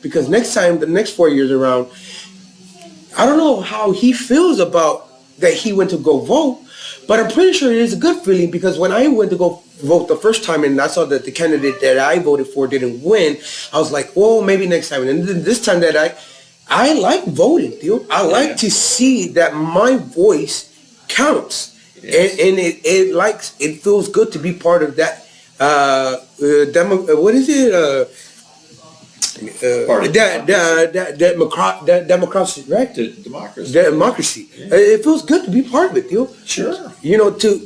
Because next time, the next 4 years around, I don't know how he feels about that he went to go vote, but I'm pretty sure it is a good feeling, because when I went to go vote the first time and I saw that the candidate that I voted for didn't win, I was like, well, maybe next time. And then this time that I like voting, Theo. I like to see that my voice counts. Yes. And it feels good to be part of that democracy, right? Democracy. Yeah. It feels good to be part of it, Theo. Sure.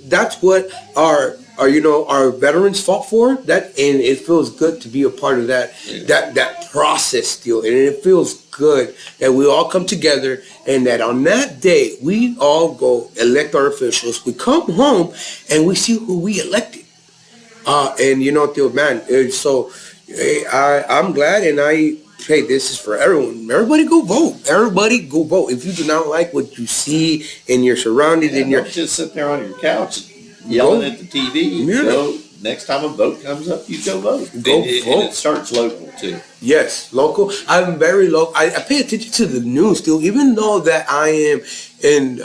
That's what our veterans fought for. And it feels good to be a part of that that process, Theo. And it feels good that we all come together, and that on that day we all go elect our officials. We come home and we see who we elected. Theo, man. So I'm glad, and hey, this is for everyone. Everybody go vote. Everybody go vote. If you do not like what you see and you're surrounded in your... Don't just sit there on your couch yelling at the TV. Go, next time a vote comes up, you go vote. Go vote. And it starts local, too. Yes, local. I'm very local. I pay attention to the news still. Even though that I am in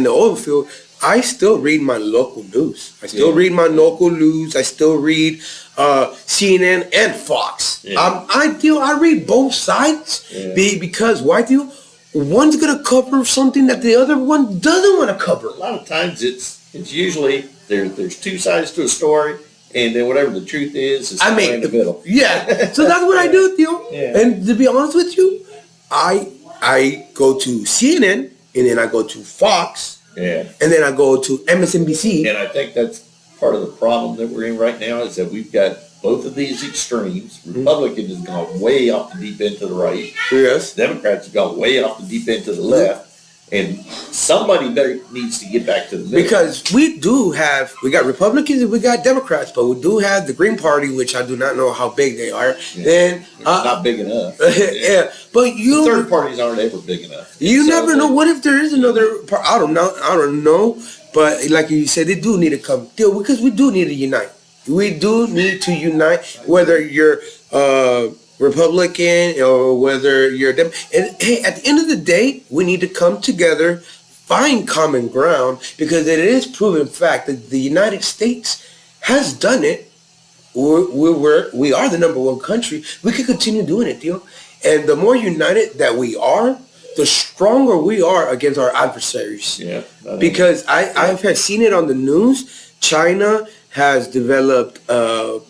the oil field, I still read my local news. I still read my local news. I still read CNN and Fox. Yeah. I read both sides because why do one's gonna cover something that the other one doesn't want to cover. A lot of times it's usually there's 2 sides to a story, and then whatever the truth is in the middle. Yeah. So that's what I do, Theo. Yeah. And to be honest with you, I go to CNN, and then I go to Fox. Yeah. And then I go to MSNBC. And I think that's part of the problem that we're in right now, is that we've got both of these extremes. Republican has gone way off the deep end to the right. Yes. Democrats have gone way off the deep end to the left. And somebody better needs to get back to the middle. Because we got Republicans and we got Democrats, but we do have the Green Party, which I do not know how big they are. Yeah. Then it's not big enough. Yeah, but the third parties aren't ever big enough. You never know. What if there is another part? I don't know. But like you said, they do need to come deal, because we do need to unite. We do need to unite, whether you're Republican or whether you're Dem. And hey, at the end of the day, we need to come together, find common ground, because it is proven fact that the United States has done it. We are the number one country. We can continue doing it, Theo. And the more united that we are, the stronger we are against our adversaries. Yeah. Because I've seen it on the news. China has developed a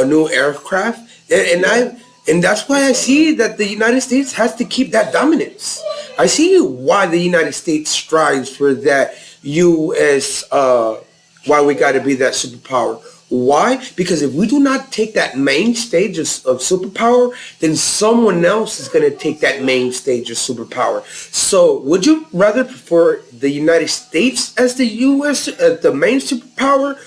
new aircraft, and that's why I see that the United States has to keep that dominance. I see why the United States strives for that U.S. Why we got to be that superpower. Why? Because if we do not take that main stage of superpower, then someone else is going to take that main stage of superpower. So would you rather prefer the United States as the U.S. as the main superpower?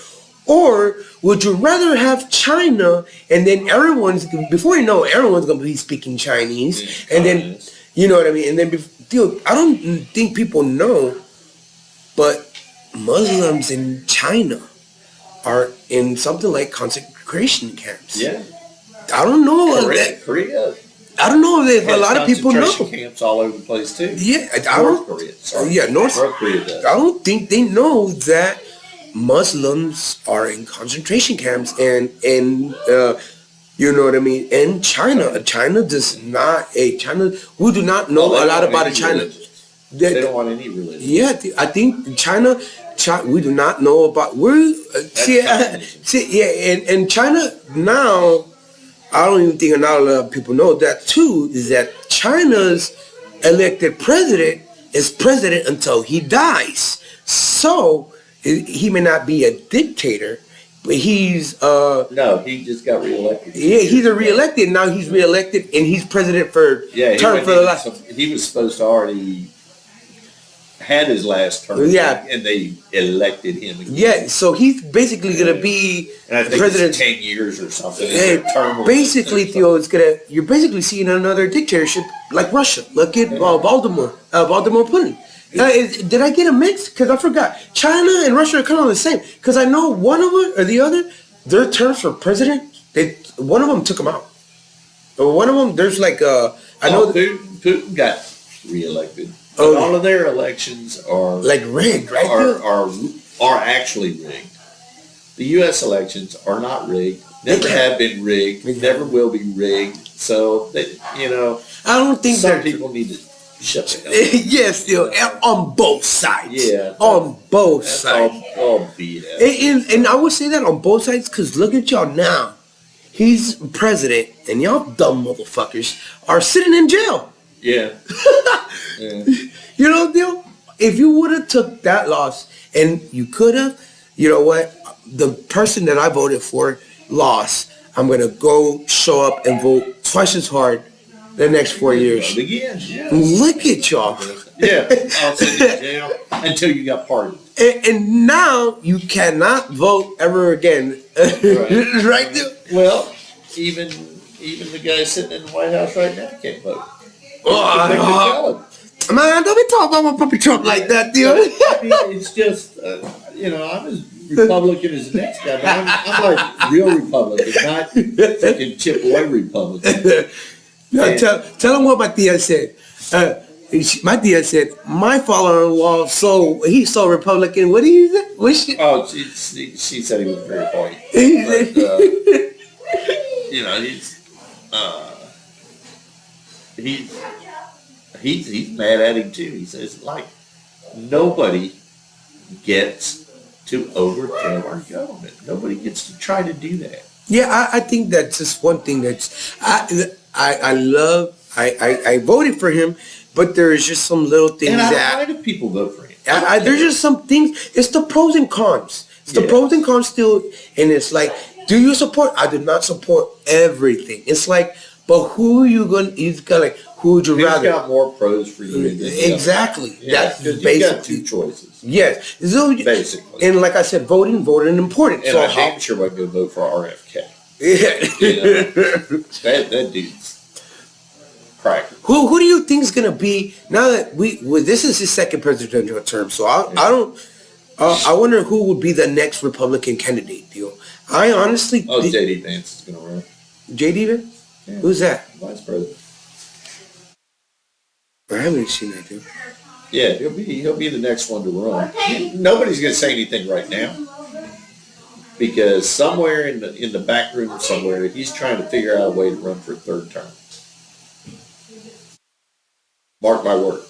Or would you rather have China, and then before you know it, everyone's going to be speaking Chinese. And then, you know what I mean? And then, I don't think people know, but Muslims in China are in something like concentration camps. Yeah. I don't know. Korea. I don't know if a lot of people know. Concentration camps all over the place, too. Yeah. North Korea. Sorry. Yeah, North Korea does. I don't think they know that Muslims are in concentration camps, and you know what I mean. And China does not. We do not know a lot about China. They don't want any religion. Yeah, I think China. We do not know about. And China now. I don't even think not a lot of people know that too. Is that China's elected president is president until he dies. So he may not be a dictator, but he's no, he just got reelected. Yeah, he's reelected now. He's reelected and he's president for term for the last. He was supposed to already had his last term. Yeah, and they elected him again. Yeah, so he's basically gonna be president 10 years or something. Basically, Theo, you're basically seeing another dictatorship like Russia. Look at Vladimir Putin. Did I get a mix? Because I forgot. China and Russia are kind of the same. Because I know one of them or the other, their terms for president, one of them took them out. Or one of them, there's like Putin got reelected. But all of their elections are like rigged, right? Are actually rigged. The U.S. elections are not rigged. Never have been rigged. Never will be rigged. So I don't think some people need to shut it down. Yes, on both sides. Yeah, on both sides. All BS. And I would say that on both sides because look at y'all now. He's president, and y'all dumb motherfuckers are sitting in jail. Yeah. Yeah. You know, Theo, if you would have took that loss, and you could have, you know what, the person that I voted for lost, I'm going to go show up and vote twice as hard the next 4 years. Again, yes. Look at y'all. Yeah, I'll sit in jail until you got pardoned. And now you cannot vote ever again. Right, Theo? Well, even the guy sitting in the White House right now can't vote. Man, don't be talking about my puppy Trump like that, Theo. I mean, it's just, I'm as Republican as the next guy, but I'm like real Republican, not freaking chip away Republican. No, tell him what my tia said. My tia said, my father-in-law, he's so Republican. What did he say? She said he was very white. He's mad at him too. He says, like, nobody gets to overthrow our government. Nobody gets to try to do that. Yeah, I think that's just one thing that's I love. I voted for him, but there is just some little things and I don't mind if people vote for him. There's just some things. It's the pros and cons. It's the pros and cons still, and it's like Do you support? I do not support everything. It's like, but who you gonna? It's kind of like, who would you Who's rather? got more pros for you than the Exactly. other? Yeah, That's because basically you got two choices. Yes. So, basically. And like I said, voting important. And so I'm damn sure I go vote for RFK. Yeah. You know, that dude's cracking. Who do you think is gonna be now that this is his second presidential term? So I don't. I wonder who would be the next Republican candidate. Deal. I honestly. J.D. Vance is gonna run. J.D. Vance? Yeah. Who's that? Vice president. I haven't seen that, dude. Yeah, he'll be the next one to run. Nobody's gonna say anything right now because somewhere in the back room somewhere he's trying to figure out a way to run for a third term. Mark my words.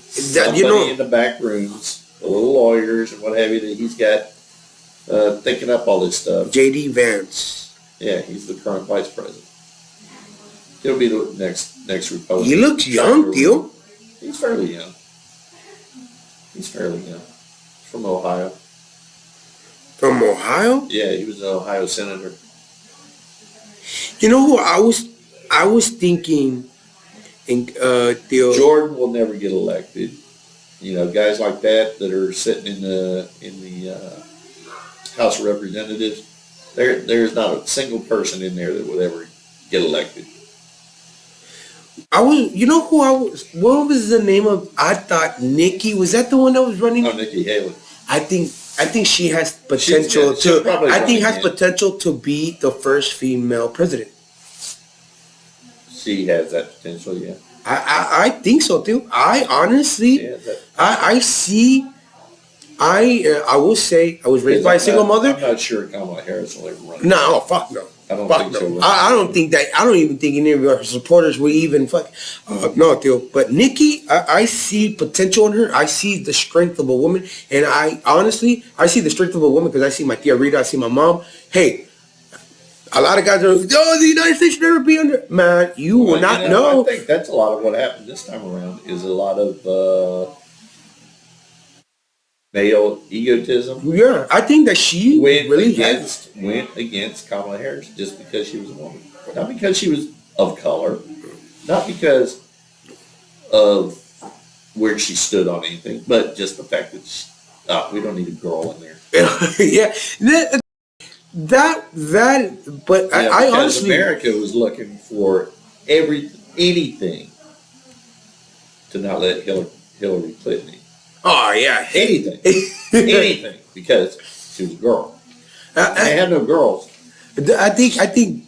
Somebody in the back rooms, the little lawyers and what have you, that he's got thinking up all this stuff. J.D. Vance. Yeah, he's the current vice president. He'll be the next Republican. He looks young, Theo. He's fairly young. He's from Ohio. From Ohio? Yeah, he was an Ohio senator. You know who I was thinking, Theo. Jordan will never get elected. You know, guys like that are sitting in the House of Representatives. There's not a single person in there that would ever get elected. What was the name of? I thought Nikki, was that the one that was running? Oh, Nikki Haley. I think she has potential potential to be the first female president. She has that potential, yeah. I think so too. I honestly, I will say I was raised by a single mother. I'm not sure Kamala Harris will ever run. No, fuck no. I don't think so. I don't think that. I don't even think any of her supporters will even fuck. No, Theo. But Nikki, I see potential in her. I see the strength of a woman, and I see the strength of a woman because I see my tia Rita. I see my mom. Hey, a lot of guys are, the United States should never be under. Man, you will not know. I think that's a lot of what happened this time around. Is a lot of male egotism. Yeah, I think that she went against Kamala Harris just because she was a woman, not because she was of color, not because of where she stood on anything, but just the fact that we don't need a girl in there. Yeah, but I honestly, America was looking for anything to not let Hillary Clinton in. Oh yeah, anything, because she was a girl. I had no girls. I think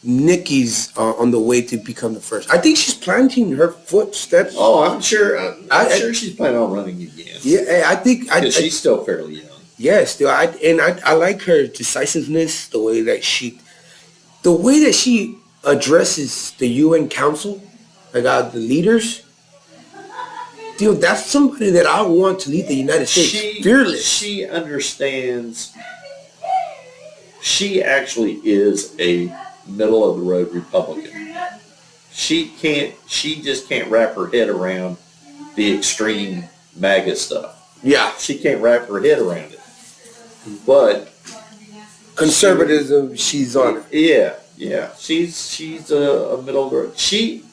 Nikki's on the way to become the first. I think she's planting her footsteps. Oh, I'm sure. I'm sure she's planning on running again. Yeah, I think she's still fairly young. Yes, still. I like her decisiveness, the way that she addresses the UN Council, like the leaders. Dude, that's somebody that I want to lead the United States. Fearless. She understands. She actually is a middle of the road Republican. She just can't wrap her head around the extreme MAGA stuff. Yeah. She can't wrap her head around it. But conservatism, she's on it. Yeah. She's a middle of the road. She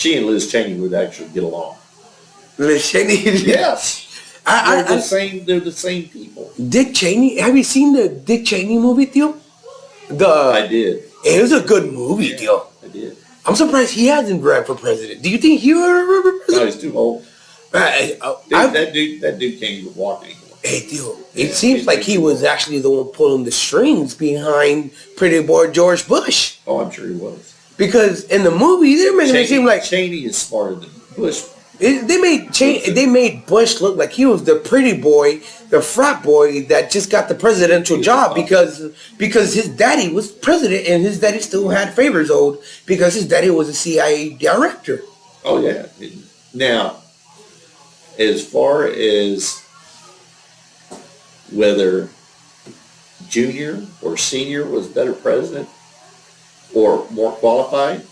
and Liz Cheney would actually get along. Liz Cheney? Yes. They're the same people. Dick Cheney? Have you seen the Dick Cheney movie, Theo? I did. It was a good movie, Theo. I did. I'm surprised he hasn't ran for president. Do you think he would run for president? No, he's too old. That dude can't even walk anymore. Hey, Theo, it seems like he was actually the one pulling the strings behind pretty boy George Bush. Oh, I'm sure he was. Because in the movie, they're making it seem like Cheney is smarter than Bush. They made Bush look like he was the pretty boy, the frat boy that just got the presidential job because his daddy was president and his daddy still had favors owed because his daddy was a CIA director. Oh yeah. Now, as far as whether junior or senior was better president or more qualified,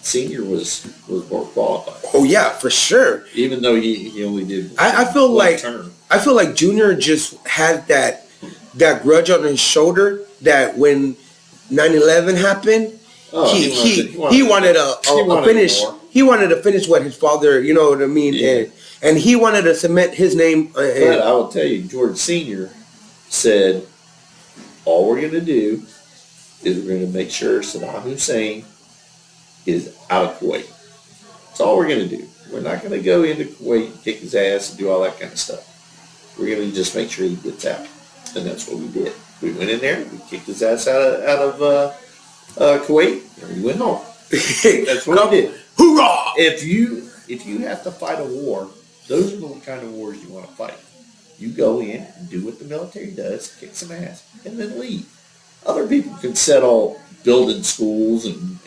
senior was more qualified. Oh yeah, for sure. Even though he only did I feel one like term. I feel like Junior just had that grudge on his shoulder that when 9/11 happened, he wanted a finish. He wanted to finish what his father, you know what I mean, and he wanted to cement his name. But I will tell you, George Senior said, all we're going to do is we're going to make sure Saddam Hussein is out of Kuwait. That's all we're going to do. We're not going to go into Kuwait, kick his ass, and do all that kind of stuff. We're going to just make sure he gets out. And that's what we did. We went in there, we kicked his ass out of Kuwait, and we went home. That's what we did. Hoorah! If you have to fight a war, those are the kind of wars you want to fight. You go in and do what the military does, kick some ass, and then leave. Other people can settle building schools and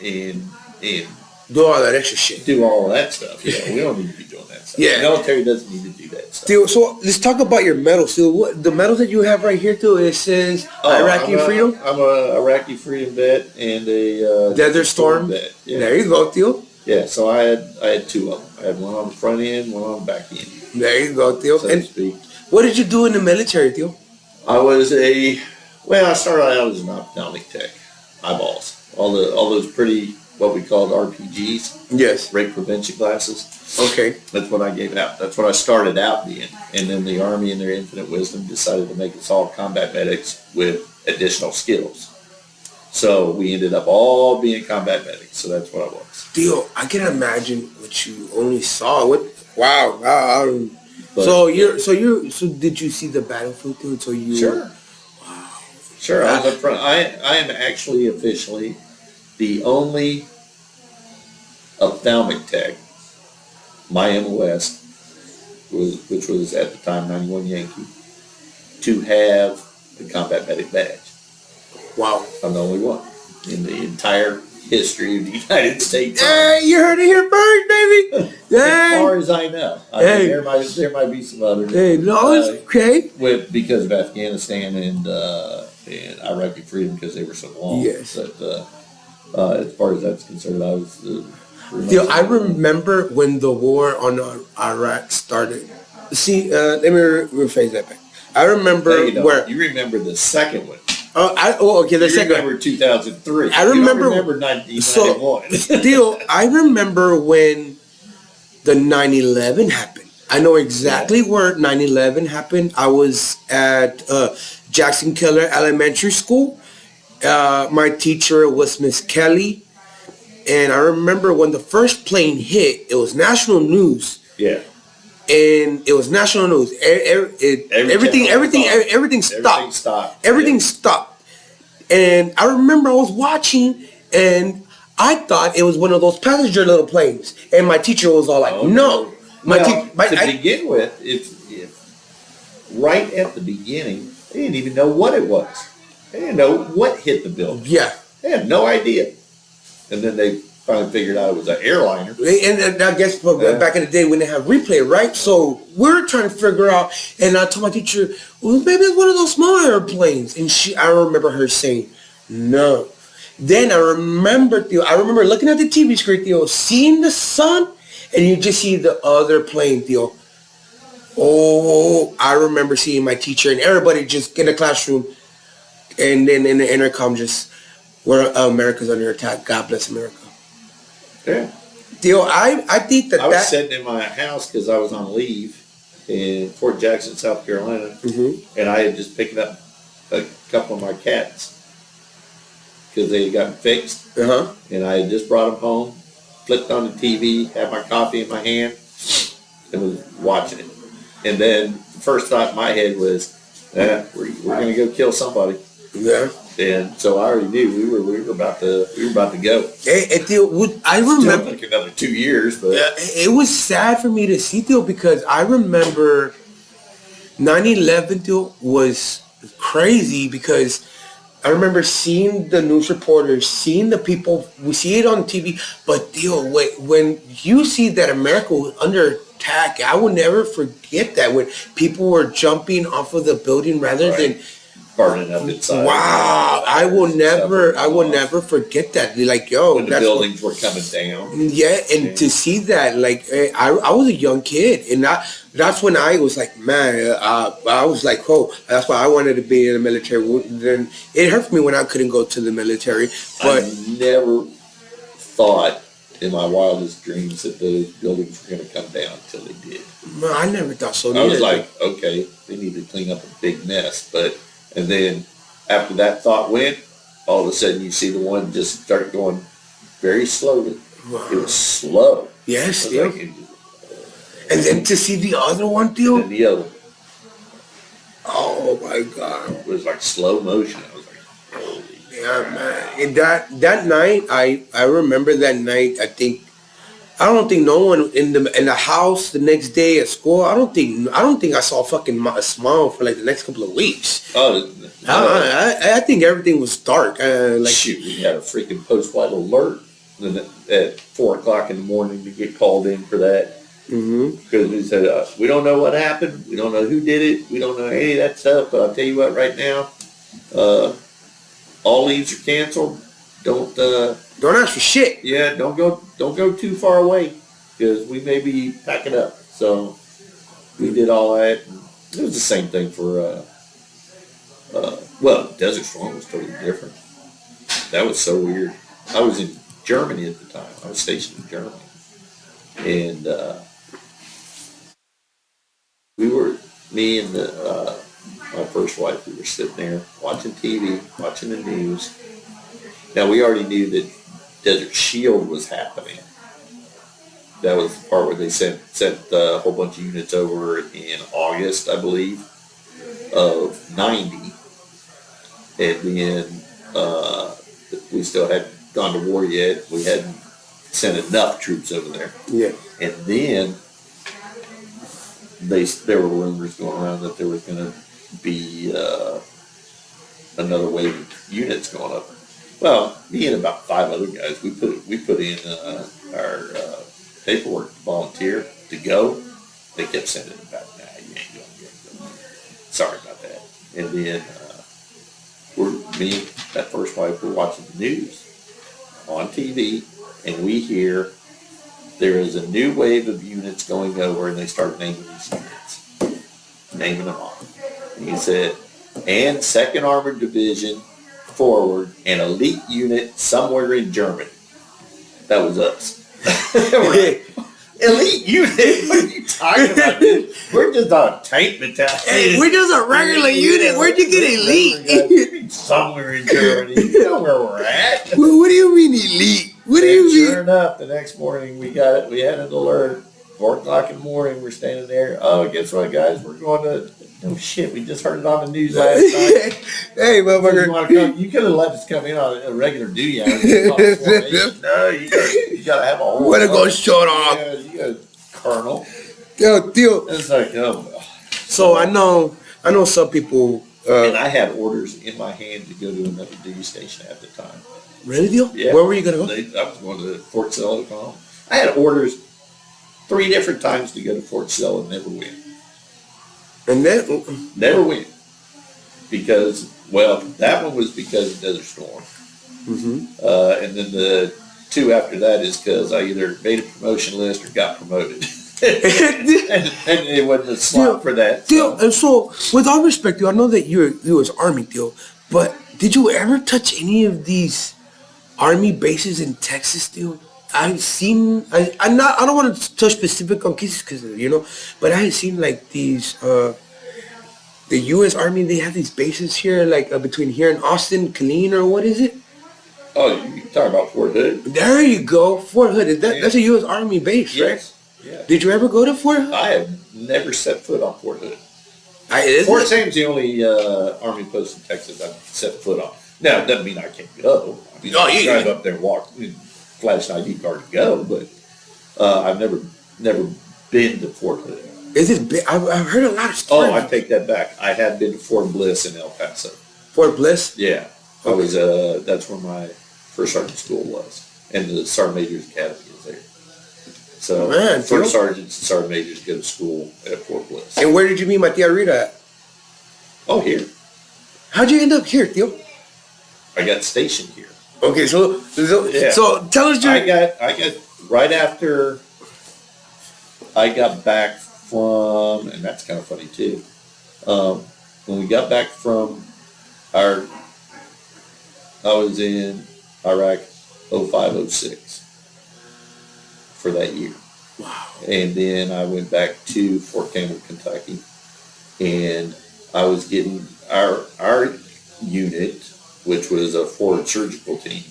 do all that extra shit. Do all of that stuff. Yeah, we don't need to be doing that stuff. Yeah. The military doesn't need to do that stuff. Dude, so let's talk about your medals. So the medals that you have right here, too, it says Iraqi Freedom. I'm a Iraqi Freedom vet and a Desert Storm vet. Yeah. There you go, Theo. Yeah, so I had two of them. I had one on the front end, one on the back end. There you go, Theo. So to speak. What did you do in the military, Theo? I started out as an ophthalmic tech. Eyeballs. All those pretty, what we called RPGs. Yes. Rape prevention glasses. Okay. That's what I gave out. That's what I started out being. And then the Army, in their infinite wisdom, decided to make us all combat medics with additional skills. So we ended up all being combat medics. So that's what I was. Theo, I can imagine what you only saw. Wow. But, so did you see the battlefield, Theo? So you Sure. Wow. Sure. I was up front. I am actually officially the only ophthalmic tech, my MOS, which was at the time 91 Yankee, to have the combat medic badge. Wow. I'm the only one in the entire history of the United States. Hey, you heard it here first, baby. As far as I know. I mean, there might be some others. Hey, no, it's okay. Because of Afghanistan and Iraqi freedom, because they were so long. Yes. But as far as that's concerned, I was... I remember when the war on Iraq started. See, let me rephrase that back. I remember You remember the second one. Okay, the second. I remember 2003. I remember 1991. Still, I remember when the 9/11 happened. I know exactly where 9/11 happened. I was at Jackson Keller Elementary School. My teacher was Miss Kelly. And I remember when the first plane hit, it was national news. Yeah. And it was national news. Everything stopped. Everything stopped. And I remember I was watching, and I thought it was one of those passenger little planes. And my teacher was all like, "No." Begin with, if right at the beginning, they didn't even know what it was. They didn't know what hit the building. Yeah. They had no idea. And then they finally figured out it was an airliner. And I guess back in the day when they have replay, right? So we're trying to figure out, and I told my teacher, well, maybe it's one of those small airplanes. And I remember her saying, no. Then I remember looking at the TV screen, Theo, seeing the sun, and you just see the other plane, Theo. Oh, I remember seeing my teacher and everybody just in the classroom, and then in the intercom just, where America's under attack. God bless America. Yeah. Theo, I think I was sitting in my house because I was on leave in Fort Jackson, South Carolina, and I had just picked up a couple of my cats because they had gotten fixed, and I had just brought them home, flipped on the TV, had my coffee in my hand, and was watching it. And then the first thought in my head was, we're going to go kill somebody. Yeah. And so I already knew we were about to go. Theo, I remember still took another 2 years, but it was sad for me to see, Theo, because I remember 9/11, Theo, was crazy because I remember seeing the news reporters, seeing the people. We see it on TV, but Theo, when you see that America was under attack, I will never forget that when people were jumping off of the building rather than burning up inside. Wow, I will never forget that. Like, yo, when the buildings were coming down. Yeah, and to see that, like, I was a young kid, and that's when I was like, man, I was like, oh, that's why I wanted to be in the military. Then it hurt me when I couldn't go to the military, but I never thought in my wildest dreams that those buildings were going to come down until they did. No, I never thought so. I was like, okay, they need to clean up a big mess, and then after that thought went, all of a sudden you see the one just start going very slowly. Wow. It was slow. Yes, yeah. Like, and then to see the other one, too. And the other one. Oh my God! It was like slow motion. I was like, holy. Yeah, man. And that night, I remember that night. I don't think no one in the house the next day at school. I don't think I saw a smile for like the next couple of weeks. Oh, no. I think everything was dark. Shoot, we had a freaking post-flight alert at 4:00 in the morning to get called in for that. Because we said we don't know what happened, we don't know who did it, we don't know any of that stuff. But I'll tell you what, right now, all leaves are canceled. Don't ask for shit. Yeah, don't go too far away because we may be packing up. So we did all that. And it was the same thing for Desert Storm was totally different. That was so weird. I was in Germany at the time. I was stationed in Germany, and me and my first wife, we were sitting there watching TV, watching the news. Now, we already knew that Desert Shield was happening. That was the part where they sent a whole bunch of units over in August, I believe, of 90. And then we still hadn't gone to war yet. We hadn't sent enough troops over there. Yeah. And then there were rumors going around that there was going to be another wave of units going up. Well, me and about 5 other guys, we put in our paperwork to volunteer to go. They kept sending it back. Nah, you ain't going. Sorry about that. And then me, that first wife, we're watching the news on TV, and we hear there is a new wave of units going over, and they start naming these units, naming them off. And he said, and 2nd Armored Division forward, an elite unit somewhere in Germany. That was us. Elite unit? What are you talking about? We're just a tank battalion. Hey, we're just a regular unit. Where'd you get elite? Somewhere in Germany. You know where we're at. What do you mean elite? What do you mean? Sure enough, the next morning we got it. We had an alert. 4:00 in the morning, we're standing there. Oh, guess what, guys? We're going to. No shit, we just heard it on the news last night. Hey, motherfucker. You could have let us come in on a regular duty hour. No, you gotta have a whole. Want to go short off? Yeah, you got Colonel. Deal. It's like, oh well. So I know some people. And I had orders in my hand to go to another duty station at the time. Really, Deal? Yeah. Where were you gonna go? I was going to Fort Sill, Oklahoma. I had orders 3 different times to go to Fort Sill and never win. And then never win because that one was because of Desert Storm, and then the 2 after that is because I either made a promotion list or got promoted, and it wasn't a slot for that. Deal. And so, with all respect, Deal, I know that you was Army, Deal, but did you ever touch any of these Army bases in Texas, Deal? I've seen. I don't want to touch specific on cases because but I had seen like these. The U.S. Army, they have these bases here, like between here and Austin, Killeen, or what is it? Oh, you talking about Fort Hood? There you go, Fort Hood. That's a U.S. Army base, yes. Right? Yeah. Did you ever go to Fort Hood? I have never set foot on Fort Hood. Fort Sam's the only Army post in Texas I've set foot on. Now, it doesn't mean I can't go. I mean, I drive up there and walk. Flash an ID card to go, but I've never been to Fort Hood. Is it big? I've heard a lot of stories. Oh, I take that back. I have been to Fort Bliss in El Paso. Fort Bliss? Yeah. Okay. I was that's where my first sergeant school was. And the Sergeant Major's Academy is there. So first sergeants and sergeant majors go to school at Fort Bliss. And where did you meet my tia Rita at? Oh, here. How'd you end up here, Theo? I got stationed here. Okay, so tell us your. I got right after I got back from, and that's kind of funny too. When we got back from I was in Iraq 05-06 for that year. Wow. And then I went back to Fort Campbell, Kentucky, and I was getting our unit, which was a forward surgical team,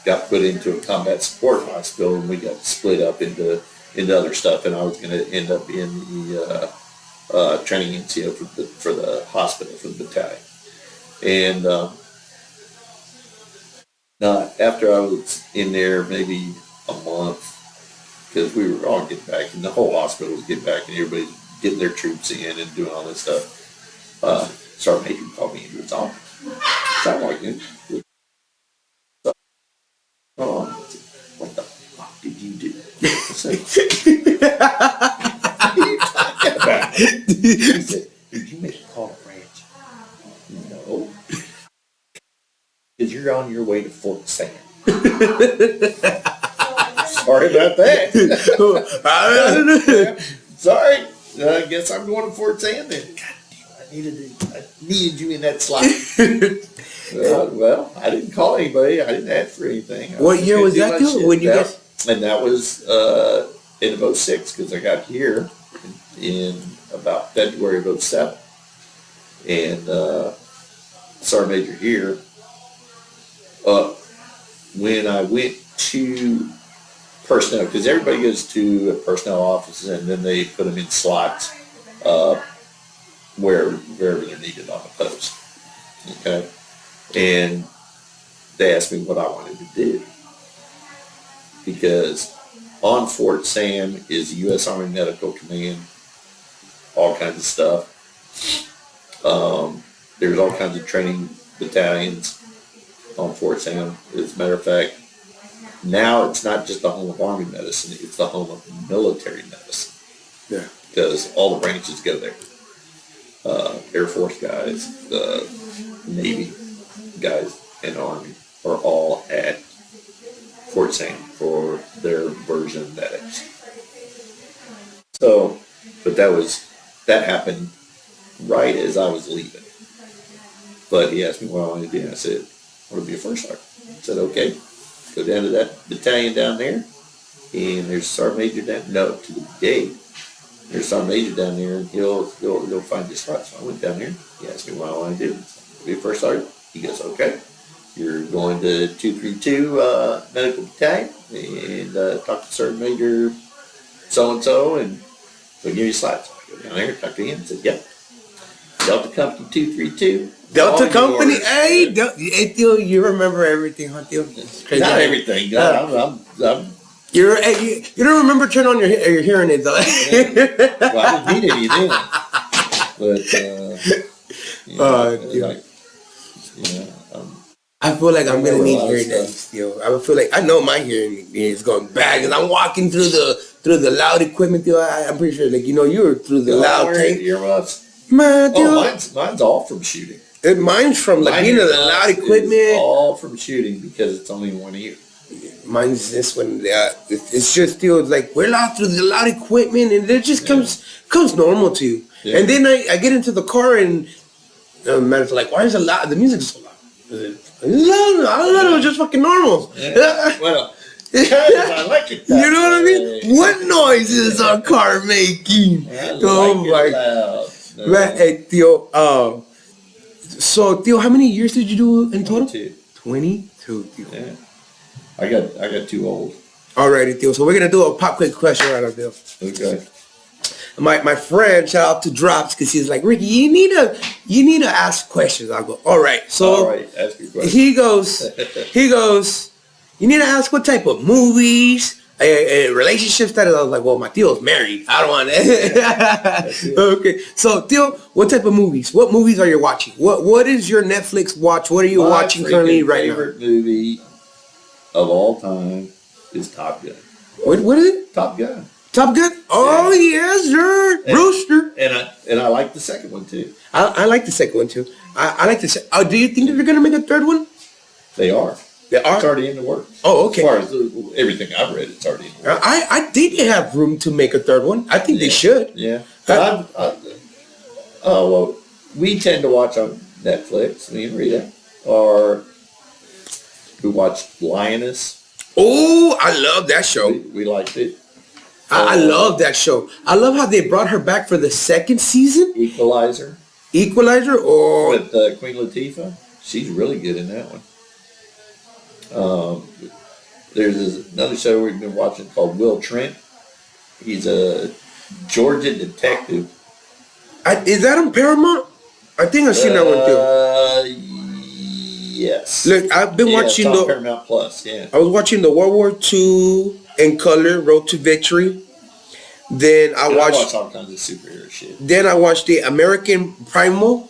got put into a combat support hospital, and we got split up into other stuff, and I was going to end up in the training NCO for the hospital, for the battalion. And after I was in there maybe a month, because we were all getting back, and the whole hospital was getting back, and everybody's getting their troops in and doing all this stuff. Sergeant Major called me into his office. Sound like it. Oh, what the fuck did you do? I said, what are you talking about? He said, did you make a call to branch? No. Because you're on your way to Fort Sam. Sorry about that. Sorry. I guess I'm going to Fort Sam then. God damn, I needed you in that slot. Well, I didn't call anybody. I didn't ask for anything. What year was that? When you got? And that was in 06, because I got here in about February of 07. And Sergeant Major here, when I went to personnel, because everybody goes to personnel offices and then they put them in slots wherever they're needed on the post. Okay? And they asked me what I wanted to do. Because on Fort Sam is the U.S. Army Medical Command, all kinds of stuff. There's all kinds of training battalions on Fort Sam. As a matter of fact, now it's not just the home of Army medicine, it's the home of military medicine. Yeah. Because all the branches go there. Air Force guys, Navy guys, and Army are all at Fort Sam for their version of medics. So, but that happened right as I was leaving. But he asked me what I wanted to do, and I said, I want to be a first sergeant. I said, okay. Go down to that battalion down there, and there's Sergeant Major down. No, to the brigade. There's Sergeant Major down there, and he'll find his spot. So I went down there. He asked me what I want to do. Be a first sergeant. He goes, okay. You're going to 232 Medical Battalion, and talk to Sergeant Major so and so, and they'll give you slides. So I go down there, talk to him, and said, yep. Delta Company 232. Delta Company, hey, Theo, you remember everything, huh, Theo? Not everything. I'm you don't remember turning on your hearing aids, though. Well, I didn't need any then. But, I feel like I'm gonna need hearing aids, Theo. I feel like I know my hearing is going bad, and I'm walking through the loud equipment, Theo. I'm pretty sure, like, you were through the loud tank. Earmuffs. Man, Theo. Mine's all from shooting. Mine's from like being in the loud equipment. All from shooting because it's only one ear. Mine's this one. It's just still like we're loud through the loud equipment, and it just comes normal to you. Yeah. And then I get into the car, and man's like, "Why is the music so loud?" It's loud. I don't know. It's just fucking normal. Yeah. Well, I like it. You know what I mean? What noise is our car making? Right, hey, Theo. So, Theo, how many years did you do in total? 22, Theo. Yeah. I got too old. Alrighty, Theo. So we're gonna do a pop quick question right now, Theo. Okay. My friend, shout out to Drops, because he's like, Ricky, you need to ask questions. I'll go, all right. So all right, ask your question. He goes, you need to ask what type of movies, relationships that. I was like, well, my Theo's married. I don't want it. Okay. So, Theo, what type of movies? What movies are you watching? What is your Netflix watch? What are you watching currently right now? My favorite movie of all time is Top Gun. What is it? Top Gun. Top Gun? Oh yes, sir, Rooster. And I like the second one too. I like the second one too. I like the. Do you think that they're gonna make a third one? They are. They are. It's already in the works. Oh, okay. As far as everything I've read, it's already in the works. I think they have room to make a third one. I think they should. Yeah. Well, we tend to watch on Netflix. Me and Rita, or we watched Lioness. Oh, I love that show. We liked it. I love that show. I love how they brought her back for the second season. Equalizer. Or with Queen Latifah. She's really good in that one. There's another show we've been watching called Will Trent. He's a Georgia detective. Is that on Paramount? I think I've seen that one too. Yes. Look, I've been watching it's on Paramount Plus. Yeah. I was watching the World War II in color, Road to Victory. Then I watched all kinds of superhero shit. Then I watched the American Primal.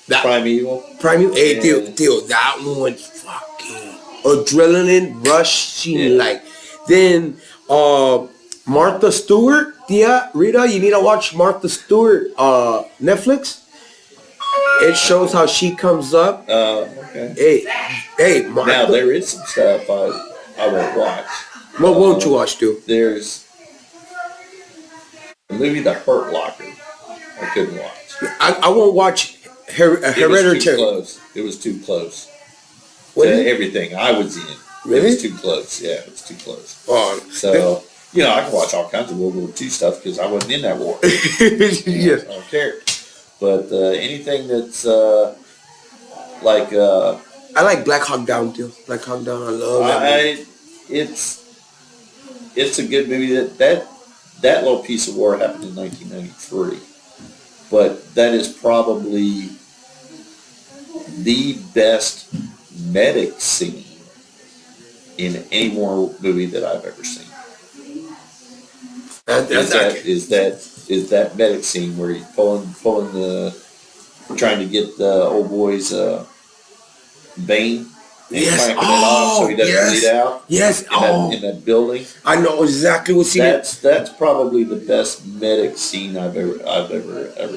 Primeval. Hey, Theo, that one fucking adrenaline rushing like. Then Martha Stewart. Yeah, Rita, you need to watch Martha Stewart Netflix. It shows how she comes up. Okay. Hey, Martha. Now there is some stuff I won't watch. What won't you watch, dude? There's the movie The Hurt Locker. I couldn't watch. I won't watch Hereditary. It was too close. To everything I was in. Really? It was too close. Yeah, it was too close. So, I can watch all kinds of World War II stuff because I wasn't in that war. Yes. I don't care. But anything that's like... I like Black Hawk Down, too. Black Hawk Down, I love that movie. It's a good movie. That little piece of war happened in 1993. But that is probably the best medic scene in any war movie that I've ever seen. Is that medic scene where he's pulling trying to get the old boy's vein and clamping it on so he doesn't bleed out. Yes. In that building. I know exactly what scene. That's probably the best medic scene I've ever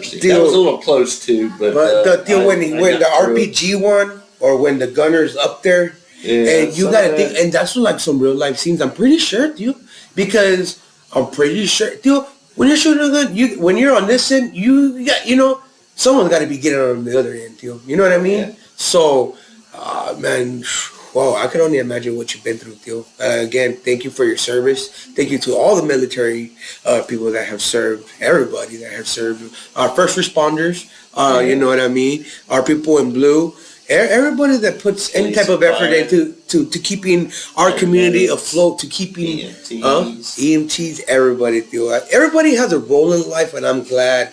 seen. That was a little close too, but when the RPG one or when the gunner's up there, and you gotta think, and that's like some real life scenes. I'm pretty sure, dude, because I'm pretty sure, dude. When you're shooting a gun, when you're on this end, you got, someone's got to be getting on the other end, dude. You know what I mean? Yeah. So, man, wow, I can only imagine what you've been through, Theo. Again, thank you for your service. Thank you to all the military people that have served, everybody that have served, our first responders, you know what I mean, our people in blue, everybody that puts any type of effort into to keeping our community afloat, to keeping EMTs, everybody, Theo. Everybody has a role in life, and I'm glad.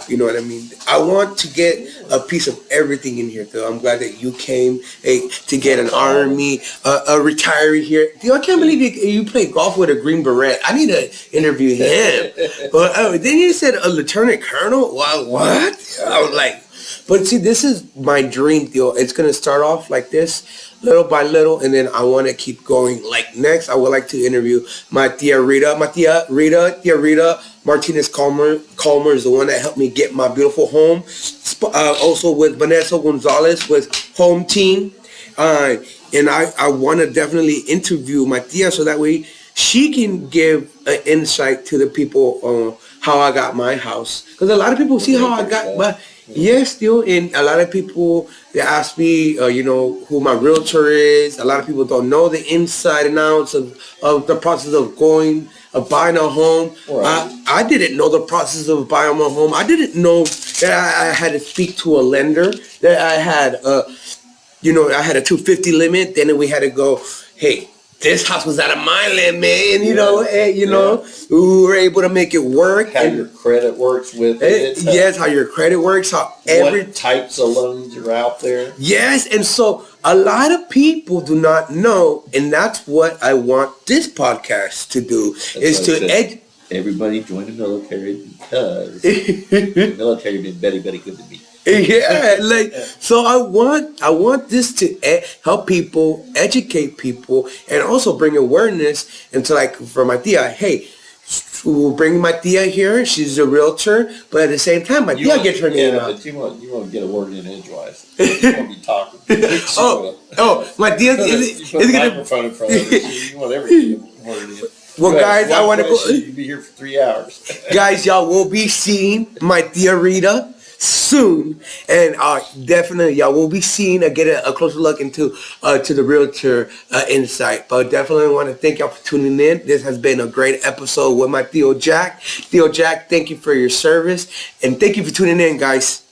You know what I mean? I want to get a piece of everything in here, though. I'm glad that you came to get an Army, a retiree here. Dude, I can't believe you play golf with a Green Beret. I need to interview him. But then you said a Lieutenant Colonel? Wow, what? I was like, but see, this is my dream, Theo. It's going to start off like this, little by little, and then I want to keep going. Like next, I would like to interview my tia Rita Martinez Kalmar. Kalmar is the one that helped me get my beautiful home. Also with Vanessa Gonzalez with Home Team. And I want to definitely interview my tia so that way she can give an insight to the people on how I got my house. Because a lot of people see how I got my... Yes, still, and a lot of people, they ask me, who my realtor is. A lot of people don't know the inside and outs of the process of buying a home. Right. I didn't know the process of buying a home. I didn't know that I had to speak to a lender, that I had, I had a 250 limit. Then we had to go, hey, this house was out of my limit, and we were able to make it work. How your credit works with it. Yes, how your credit works. What types of loans are out there. Yes, and so a lot of people do not know, and that's what I want this podcast to do, is to everybody join the military because the military has been very, very good to me. Yeah, so I want this to help people, educate people, and also bring awareness into, like, for my tia, hey, We'll bring my tia here. She's a realtor, but at the same time, my tia gets her name out. But you want to get a word in edgewise. You want to be talking. My tia is going to microphone in front of her. You want everything word in. Well, guys, I want to go. You'll be here for 3 hours. Guys, y'all will be seeing my tia Rita soon, and definitely y'all will be seeing get a closer look into to the realtor insight. But definitely want to thank y'all for tuning in. This has been a great episode with my Theo Jack. Theo Jack, thank you for your service, and thank you for tuning in, guys.